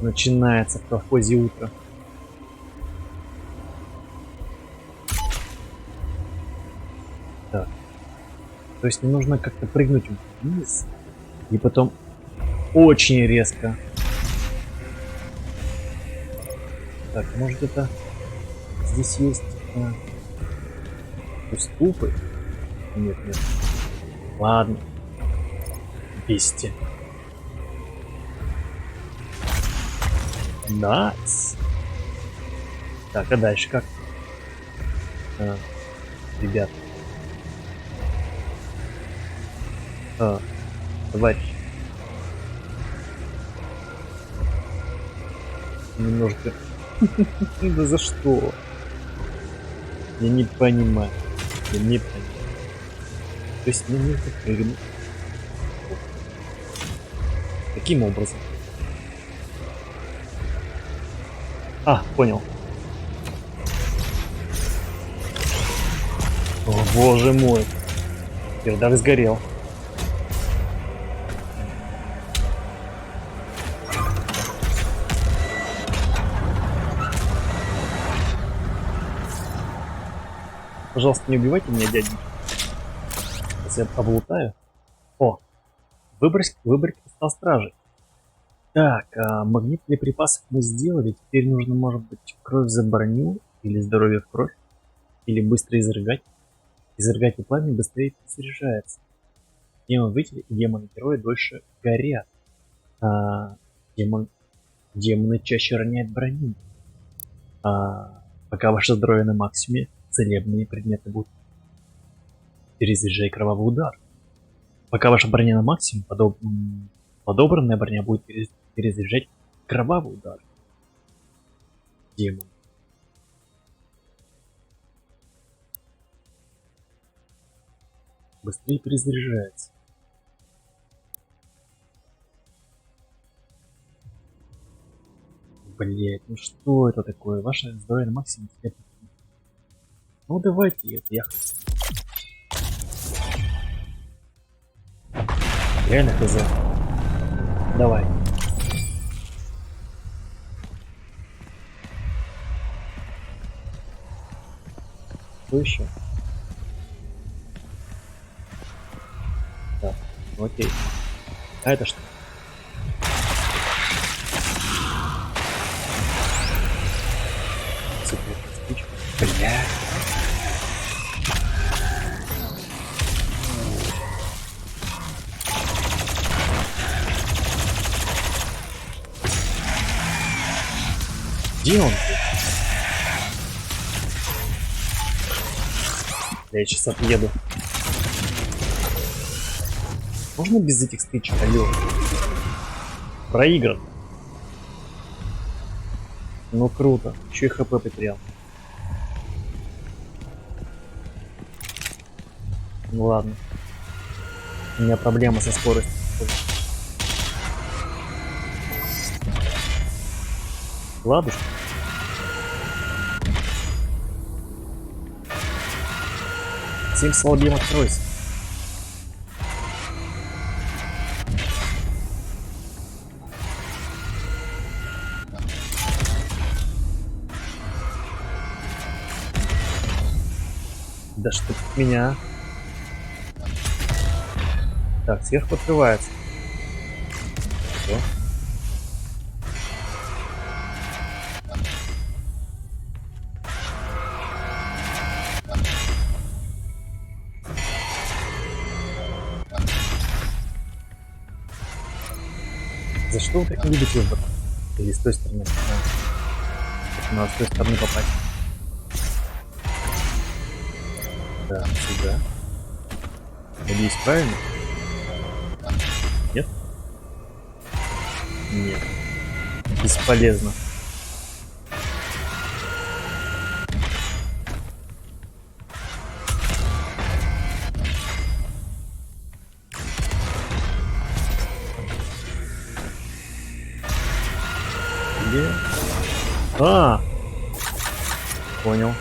Начинается в колхозе утро. Так. То есть мне нужно как-то прыгнуть вниз и потом очень резко. Так, может это здесь есть уступы? Нет. Ладно. 200. Найс. Так, а дальше как? Ребят. Товарищ. Немножко. Да за что? Я не понимаю. То есть мне нужно прыгнуть. Каким образом? Понял. О, боже мой. Пердак сгорел. Пожалуйста, не убивайте меня, дяденька. Сейчас я облутаю. О! Выбрать кристалл стражи. Так, магнит для припасов мы сделали. Теперь нужно, может быть, кровь за броню, или здоровье в кровь, или быстро изрыгать. Изрыгать и пламя быстрее заряжается. Демон-вытель и демоны-герои дольше горят. Демоны чаще роняют броню. Пока ваше здоровье на максимуме, целебные предметы будут перезаряжать кровавый удар. Пока ваша броня на максимуме, подобранная броня будет перезаряжать кровавый удар. Демон. Быстрее перезаряжается. Блять, ну что это такое? Ваше здоровье на максимум. Ну давайте, я реально хз. Давай. Что еще? Так, ну окей. А это что? Цепь, спичка. Бля. Где он? Я сейчас отъеду. Можно без этих стычек, алло? Проигран. Ну круто. Еще и хп потерял. Ну ладно. У меня проблема со скоростью. Ладушка. Всем слабим, откройся. Да что меня. Так, сверху открывается. Что? За что вы так не любите выбор? Или с той стороны? Надо с той стороны попасть. Так, сюда. Надеюсь, правильно? Нет? Нет. Бесполезно. Где? А! Понял.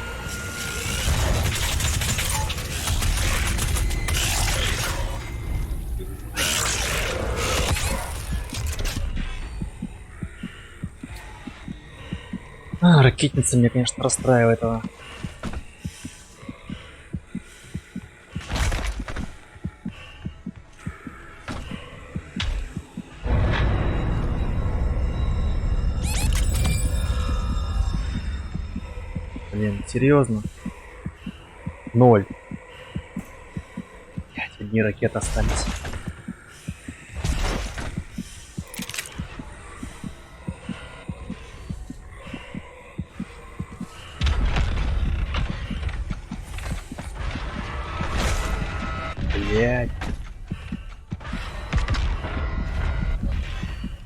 Ракетница меня, конечно, расстраивает. Блин, серьезно? 0. 5 одни ракеты остались. Блять.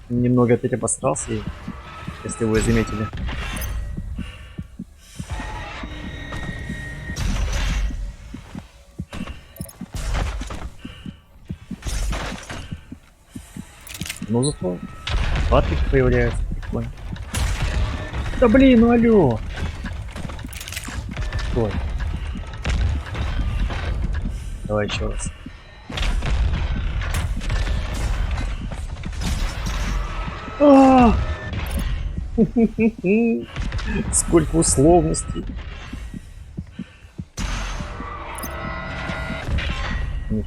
Немного опять обосрался, если вы заметили. Ну зато Патрик появляется прикольно. Да блин, ну алё. Стой. Давай еще раз. Сколько условностей.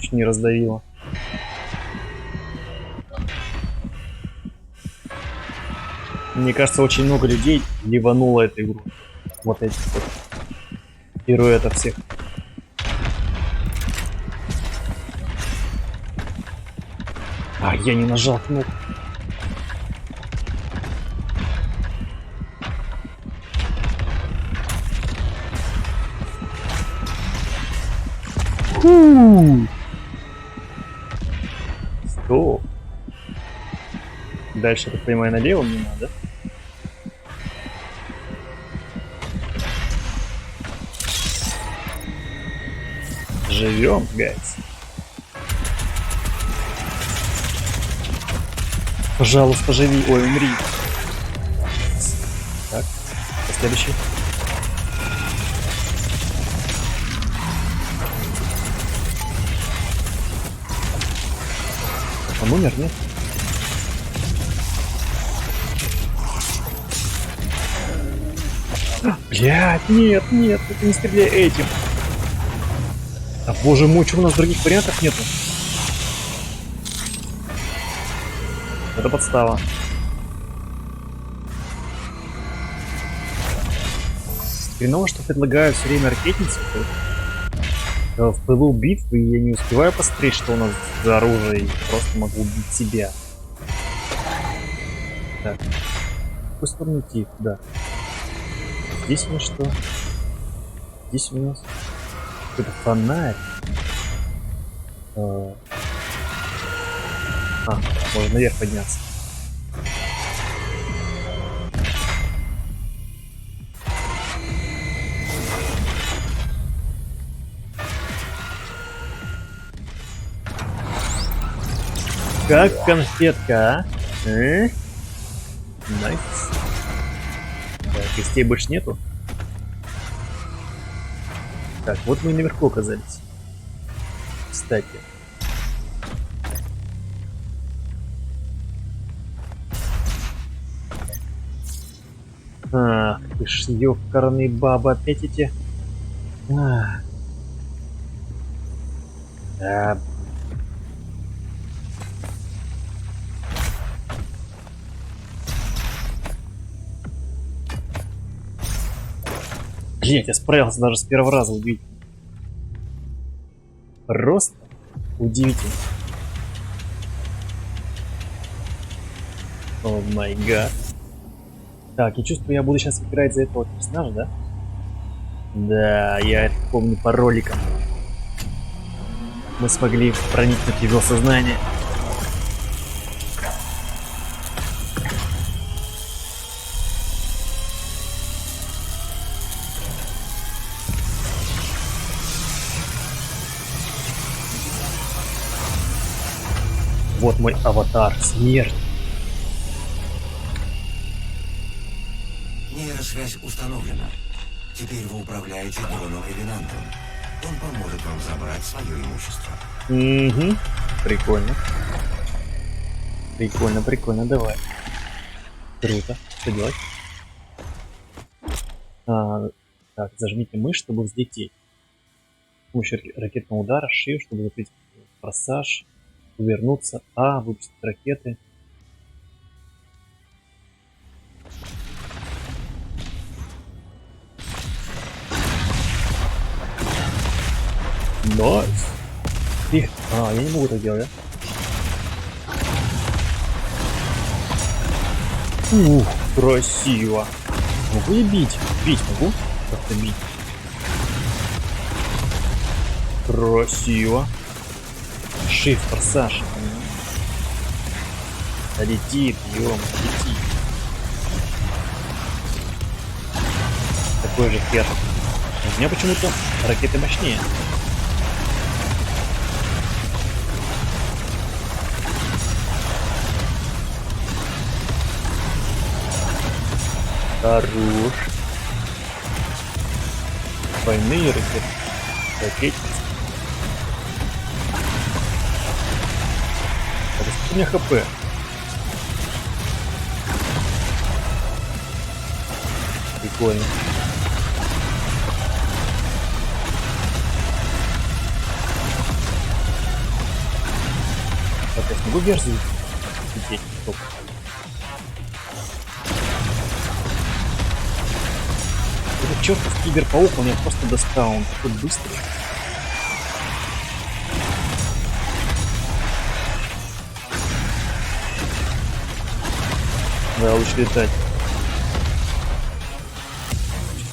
Чуть не раздавило. Мне кажется, очень много людей ливануло эту игру. Вот эти вот пируэты всех. А, я не нажал кнопку. Стоп. Дальше, я так понимаю, налево мне надо. Живем, гайс. Пожалуйста, живи. Ой, умри. Так, следующий. Он умер, нет? Блядь, нет, нет, это не стреляй этим. А боже мой, что у нас других вариантов нету? Это подстава. Хреново, что предлагаю все время ракетницу. В пылу битвы я не успеваю посмотреть, что у нас за оружие, и просто могу убить себя. Так. В какую сторону идти? Куда? Здесь у нас что? Здесь у нас какой-то фонарь. Можно наверх подняться. Как конфетка, а? Найс. Так, гостей больше нету. Так, вот мы и наверху оказались. Кстати. Ах, ты ж ёкарный баба, опять эти... Да. Блять, я справился даже с первого раза, удивительно. Просто удивительно. О май гад. Так, я чувствую, я буду сейчас играть за этого персонажа, да? Да, я это помню по роликам. Мы смогли проникнуть в его сознание. Вот мой аватар, смерть. Нейросвязь установлена. Теперь вы управляете дроном Эвенантом. Он поможет вам забрать свое имущество. Угу. Прикольно. Прикольно, прикольно, давай. Круто. Что делать? Так, зажмите мышь, чтобы взлететь. С помощью ракетного удара шею, чтобы закрыть форсаж. Увернуться. Выпустить ракеты. Найс. Их. Я не могу так делать, да? Ух, красиво. Могу я бить? Бить могу? Как-то бить. Красиво. Shift, форсаж. Да летит, летит. Такой же хер. У меня почему-то ракеты мощнее. Хорош. Двойные ракеты. Ракетницы. Это сколько у меня хп? Прикольно. Так, я смогу вверх лететь? Стоп. Этот чертов киберпаук, он меня просто достал, он такой быстрый. Да, лучше летать.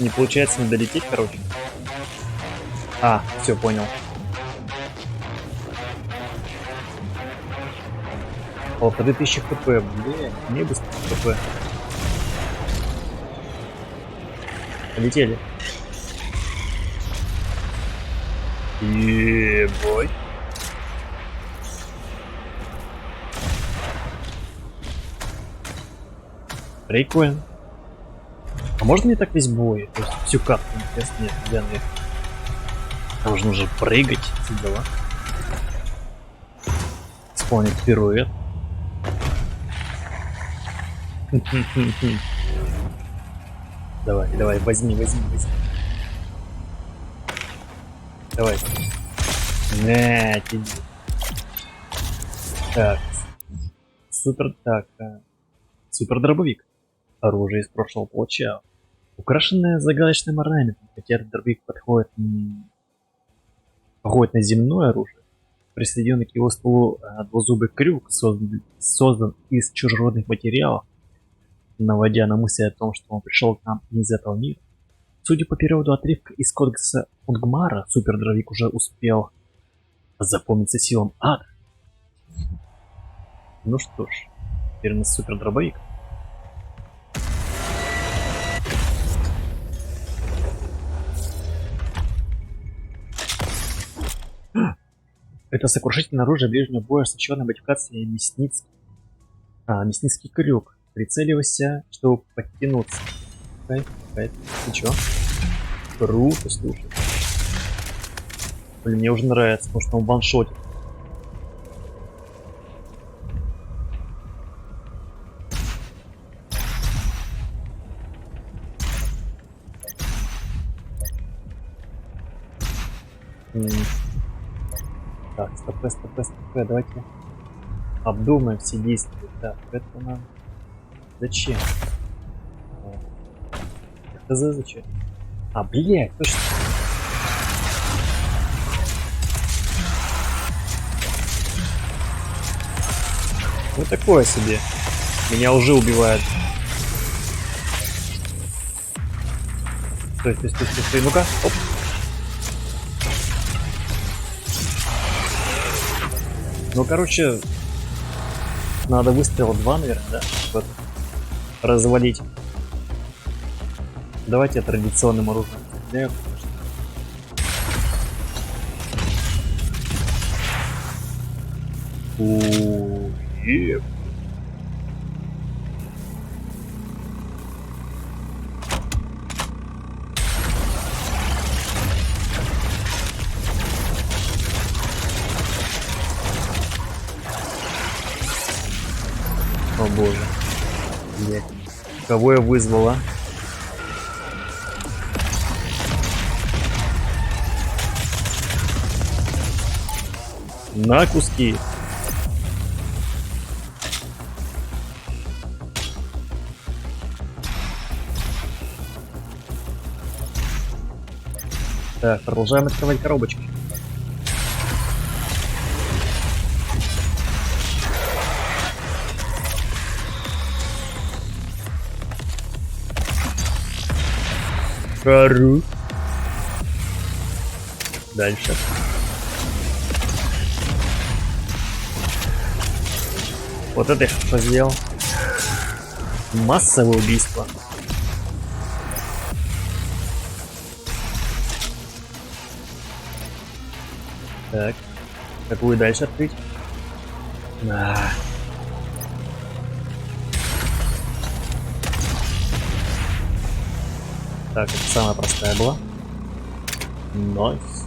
Не получается не долететь, короче. Все, понял. Полторы тысячи хп, блин, не быстро хп. Полетели. Ебой. Прикольно. А можно мне так весь бой? То есть всю карту? Нет, я наверх. Нужно же прыгать, все дела. Вспомнить пируэт. Давай, возьми. Давай. Блять, иди. Так. Супер, так. Супер дробовик. Оружие из прошлого палача. Украшенное загадочным орнаментом, хотя этот дробовик подходит на земное оружие. Присоединенный к его стволу двузубый крюк создан из чужеродных материалов, наводя на мысль о том, что он пришел к нам не из этого мира. Судя по переводу отрывка из кодекса Унгмара, супердробовик уже успел запомниться силам ада. Ну что ж, теперь у нас супердробовик. Это сокрушительное оружие ближнего боя с ученой модификацией мясницкий крюк. Прицеливайся, чтобы подтянуться. Ты чё? Круто, слушай. Блин, мне уже нравится, потому что он ваншотит. Так, стоп, давайте обдумаем все действия. Так, это нам... Зачем? Это зачем? А, блядь, точно. Ну такое себе. Меня уже убивают. Стой, ну-ка, оп. Ну, короче, надо выстрела 2, наверное, да? Вот. Развалить. Давайте традиционным оружием. Еп. О боже. Блять. Кого я вызвала? На куски. Так, продолжаем открывать коробочки. Хорош. Дальше. Вот это я хорошо сделал. Массовое убийство. Так. Какую дальше открыть? Так, это самая простая была. Найс.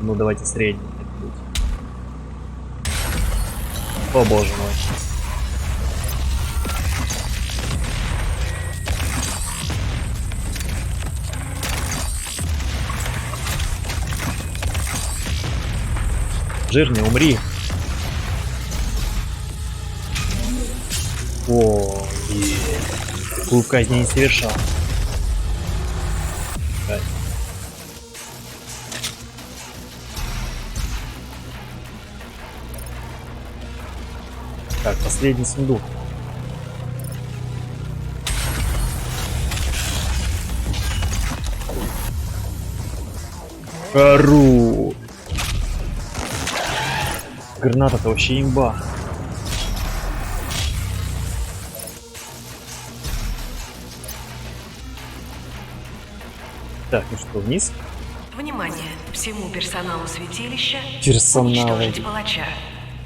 Ну, давайте средний. О боже мой. Жирный, умри. О, такую казнь я не совершал. Так, последний сундук. Хару. Граната-то вообще имба. Так, ну что, вниз? Внимание! Всему персоналу святилища Персоналу. уничтожить палача.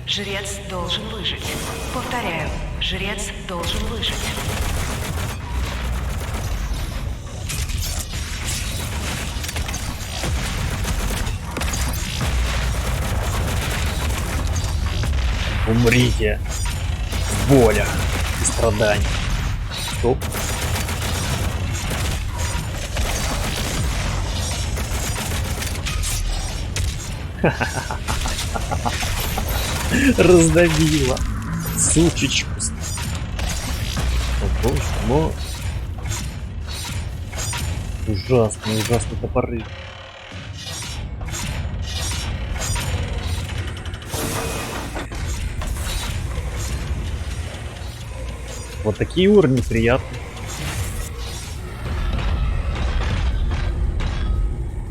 Жрец должен выжить. Повторяю, жрец должен выжить. Умрите. Боля и страданий. Стоп. Раздавила. Сучечку. О, боже мой. Ужасные, ужасные топоры. Вот такие уровни приятные.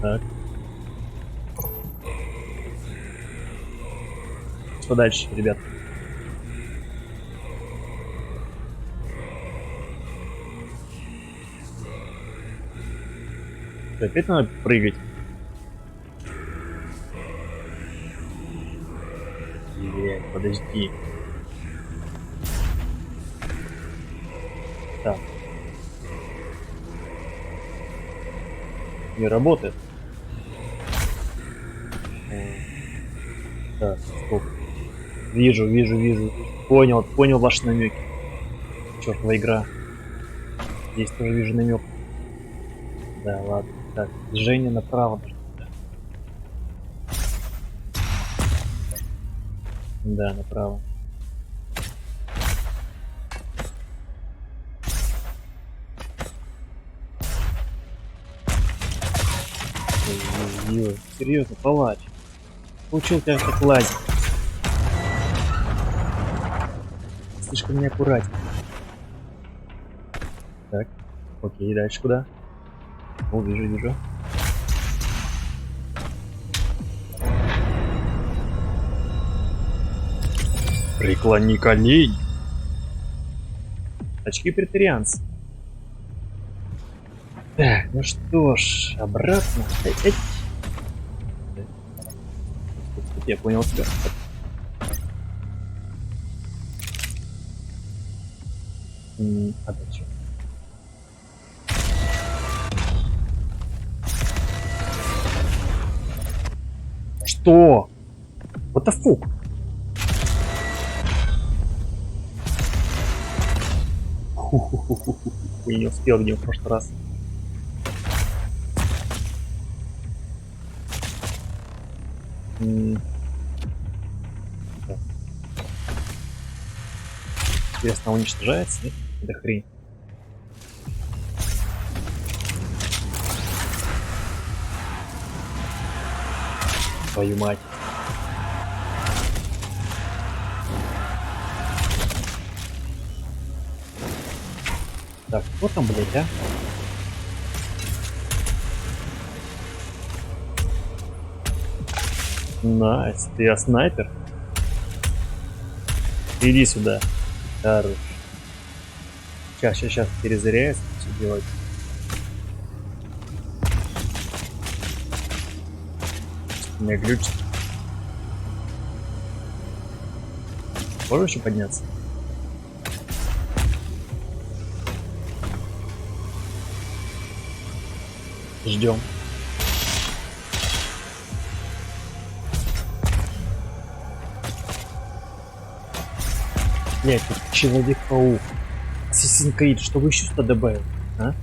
Так. Что дальше, ребят? Опять надо прыгать. Подожди. Так. Не работает. Так, стоп. Вижу. Понял ваши намеки. Чёртова игра. Здесь тоже вижу намек. Да, ладно. Так, движение направо. Да, направо. Ой, серьезно, палач. Получил тебя как лазер. Слишком неаккуратен. Так, окей, дальше куда? О, вижу. Преклони колени. Очки претарианца. Так, ну что ж, обратно. Я понял тебя. А дальше? Что? What the fuck? Я не успел где в прошлый раз. Так. Интересно, уничтожается? Нет? Да хрень. Твою мать. Так, кто там, блядь, а? Найс, ты снайпер? Иди сюда. Хорош. Сейчас перезаряется, все делать. У меня глючит. Можешь еще подняться? Ждем. Блять, тут Человек-паук. Assassin's Creed, что вы еще сюда добавили, а?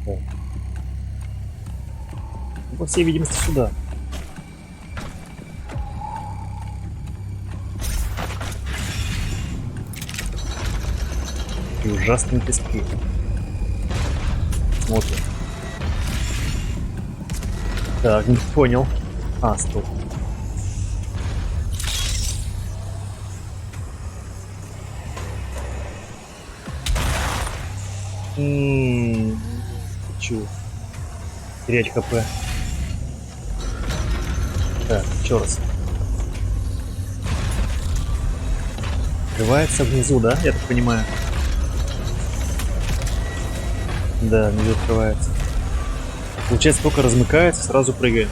О. Ну, по всей видимости, сюда. И ужасные пески. Смотрим. Так, не понял. А, стоп. Хочу терять хп. Так, еще раз. Открывается внизу, да? Я так понимаю. Да, внизу открывается. Получается, только размыкается, сразу прыгает.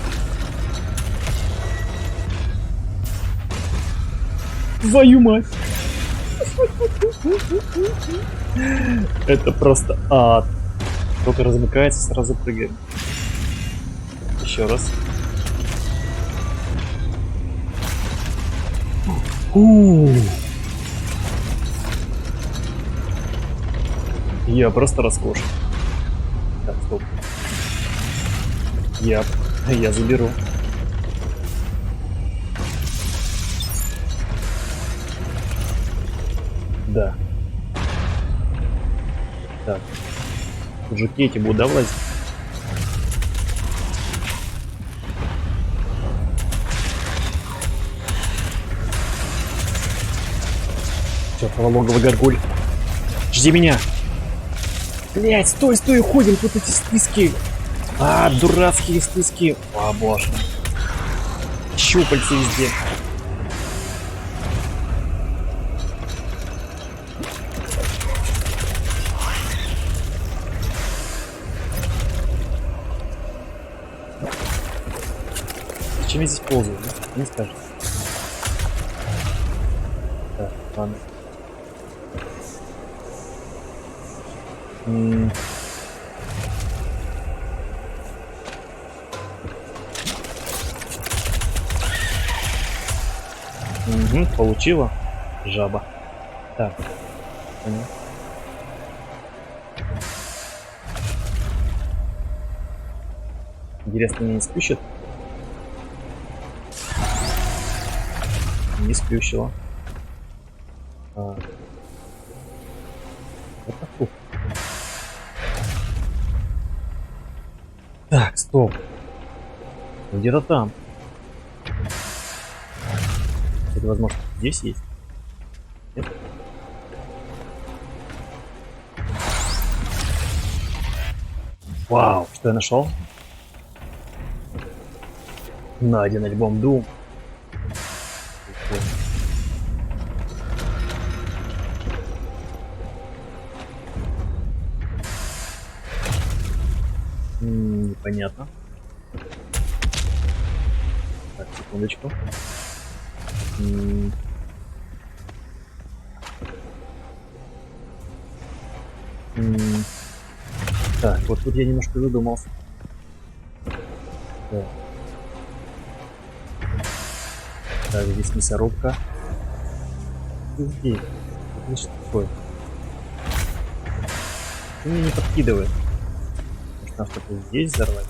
Твою мать! Это просто ад. Только размыкается, сразу прыгает. Еще раз. Я просто роскошен. Так, стоп. Я заберу. Да. Так. Мужики эти будут, да, влазить? Все, пологовый горгуль. Жди меня. Блять, стой, уходим, тут эти списки. Дурацкие списки. О, боже. Щупальцы везде. Зачем я здесь ползаю? Не скажешь. Так, ладно. Угу, получила жаба. Так, понял. Интересно, меня не сплющит? Не сплющило. Вот так. Так, стоп. Где-то там. Это, возможно, здесь есть? Нет? Вау, что я нашел? Найден альбом Doom. Непонятно. Так, секундочку. Так, вот тут я немножко задумался. Так, так, здесь мясорубка. Здесь. Это что такое? Ты меня не подкидывает. Может, нам что-то здесь взорвать?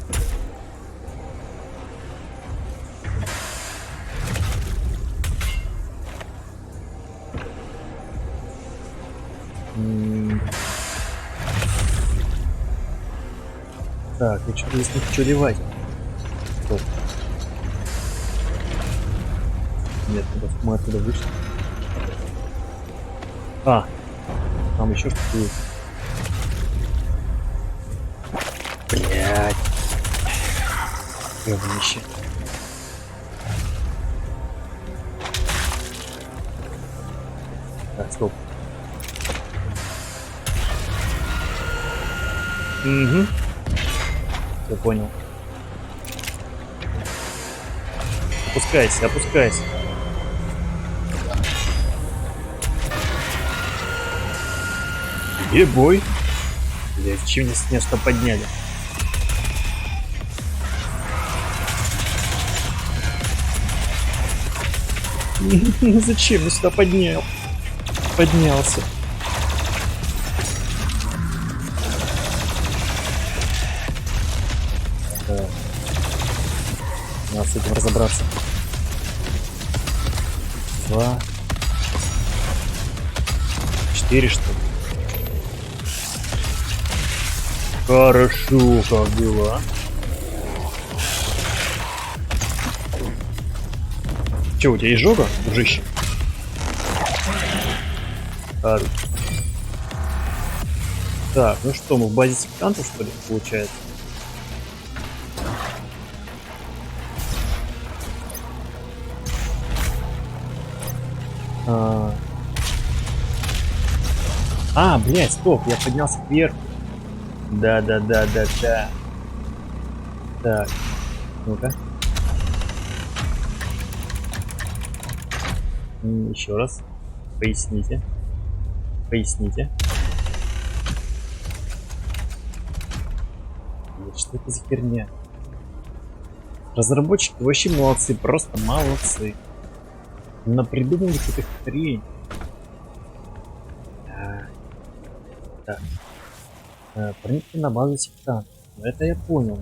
Так, я что-то здесь не хочу ливать. Стоп. Нет, мы оттуда вышли. Там еще что-то есть. Блять. Говнище. Так, стоп. Угу. Я понял. Опускайся, опускайся. Где бой? Блять, зачем меня с места подняли? Зачем я сюда поднялся? Так. Надо с этим разобраться. 2, 4 что ли? Хорошо, как дела? Че, у тебя есть жога, дружище? Так, ну что, мы в базе сектантов, что ли, получается? Блядь, стоп, я поднялся вверх. Да. Так, ну-ка. Еще раз. Поясните. Что это за херня? Разработчики вообще молодцы, просто молодцы. Напридумали какую-то хрень. Так. Проникни на базу сектанта. Ну, это я понял.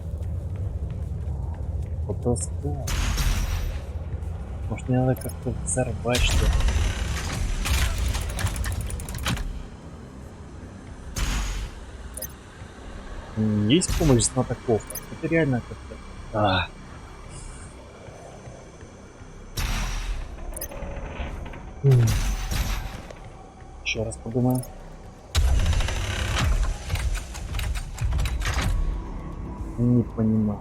Вопрос как? Может, мне надо как-то взорвать что-то? Есть помощь знатоков? Это реально как-то... Еще раз подумаю. Не понимаю.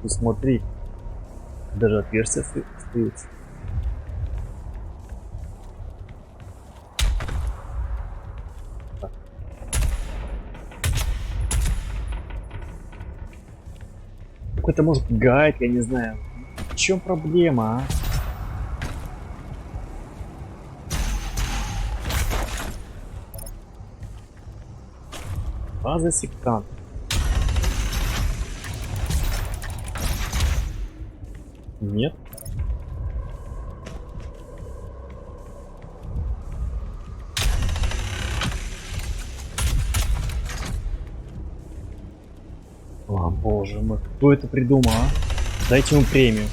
Ты смотри, даже отверстие остается. Так. Какой-то может гайд, я не знаю. В чем проблема, а? База сектант. Нет. О, боже мой, кто это придумал, а? Дайте ему премию.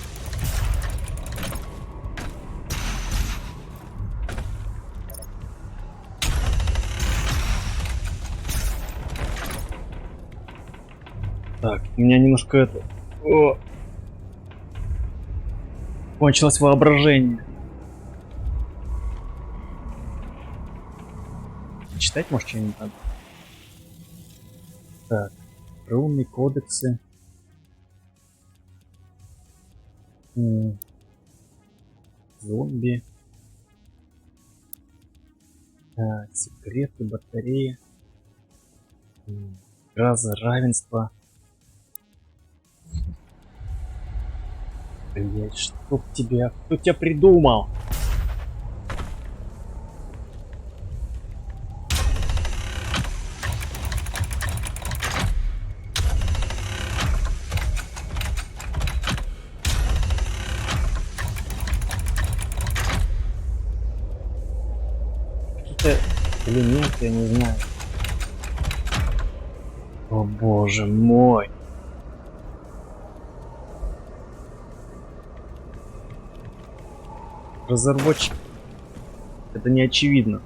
Так, у меня немножко это... О! Кончилось воображение. Читать, может, что-нибудь надо? Так, руны, кодексы. Зомби. Так, секреты, батареи. Раза равенства. Блять, чтоб тебя... Кто тебя придумал? Какие-то элементы, я не знаю. О боже мой. Разработчик. Это не очевидно.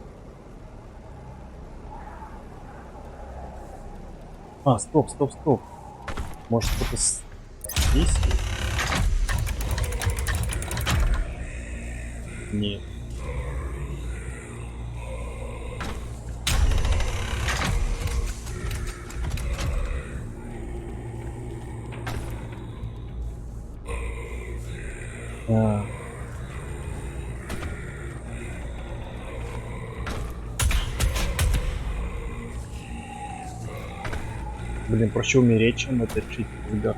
А, стоп. Может, кто-то здесь? Нет. А. Блин, проще умереть, чем это чить, ребят.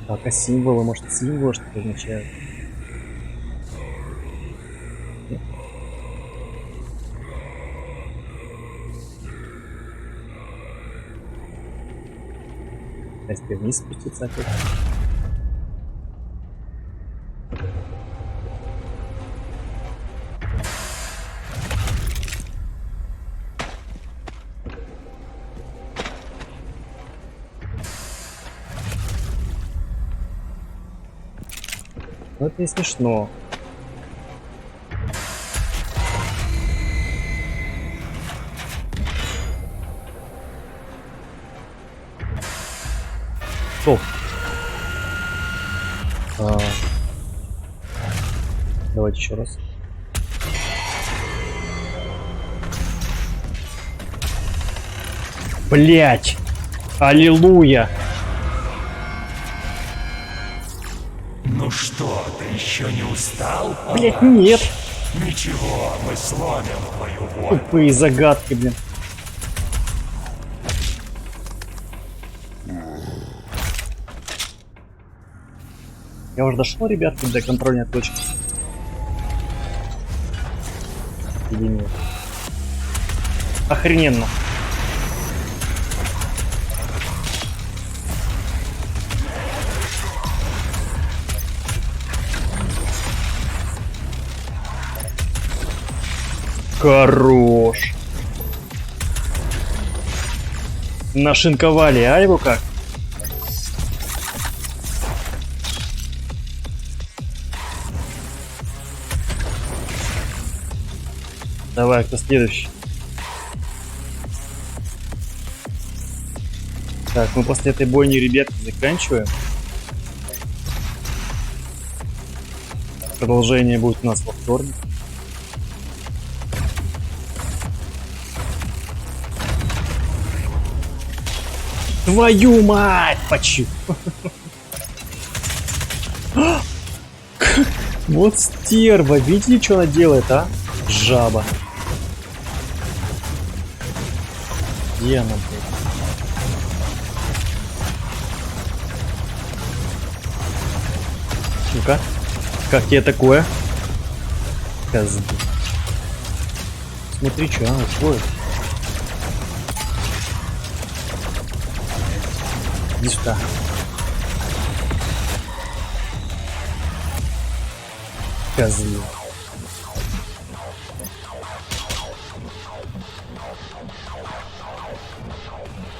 Так, а символы, может, символы что-то означают? Нет. А если вниз спуститься опять? Ну это не смешно. Стоп. Давайте еще раз. Блять! Аллилуйя! Ну что, ты еще не устал? Блять, нет! Ничего, мы сломим твою волю. Тупые загадки, блин. Я уже дошел, ребятки, до контрольной точки. Или нет? Охрененно. Хорош. Нашинковали, а его как? Давай, кто следующий? Так, мы после этой бойни, ребят, заканчиваем. Продолжение будет у нас во вторник. Твою мать! Почему? Вот стерва, видели, что она делает, а? Жаба. Где она, блядь? Ну-ка. Как тебе такое? Козы. Смотри, что она уходит. Иди сюда. Козы.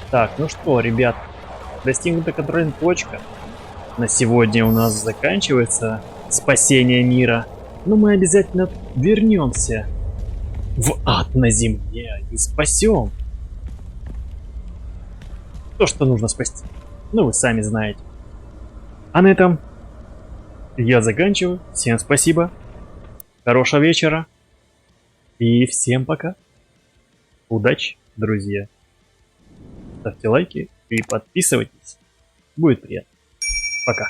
Так, ну что, ребят, достигнута контрольная точка. На сегодня у нас заканчивается спасение мира. Но мы обязательно вернемся в ад на земле и спасем то, что нужно спасти. Ну, вы сами знаете. А на этом я заканчиваю. Всем спасибо. Хорошего вечера. И всем пока. Удачи, друзья. Ставьте лайки и подписывайтесь. Будет приятно. Пока.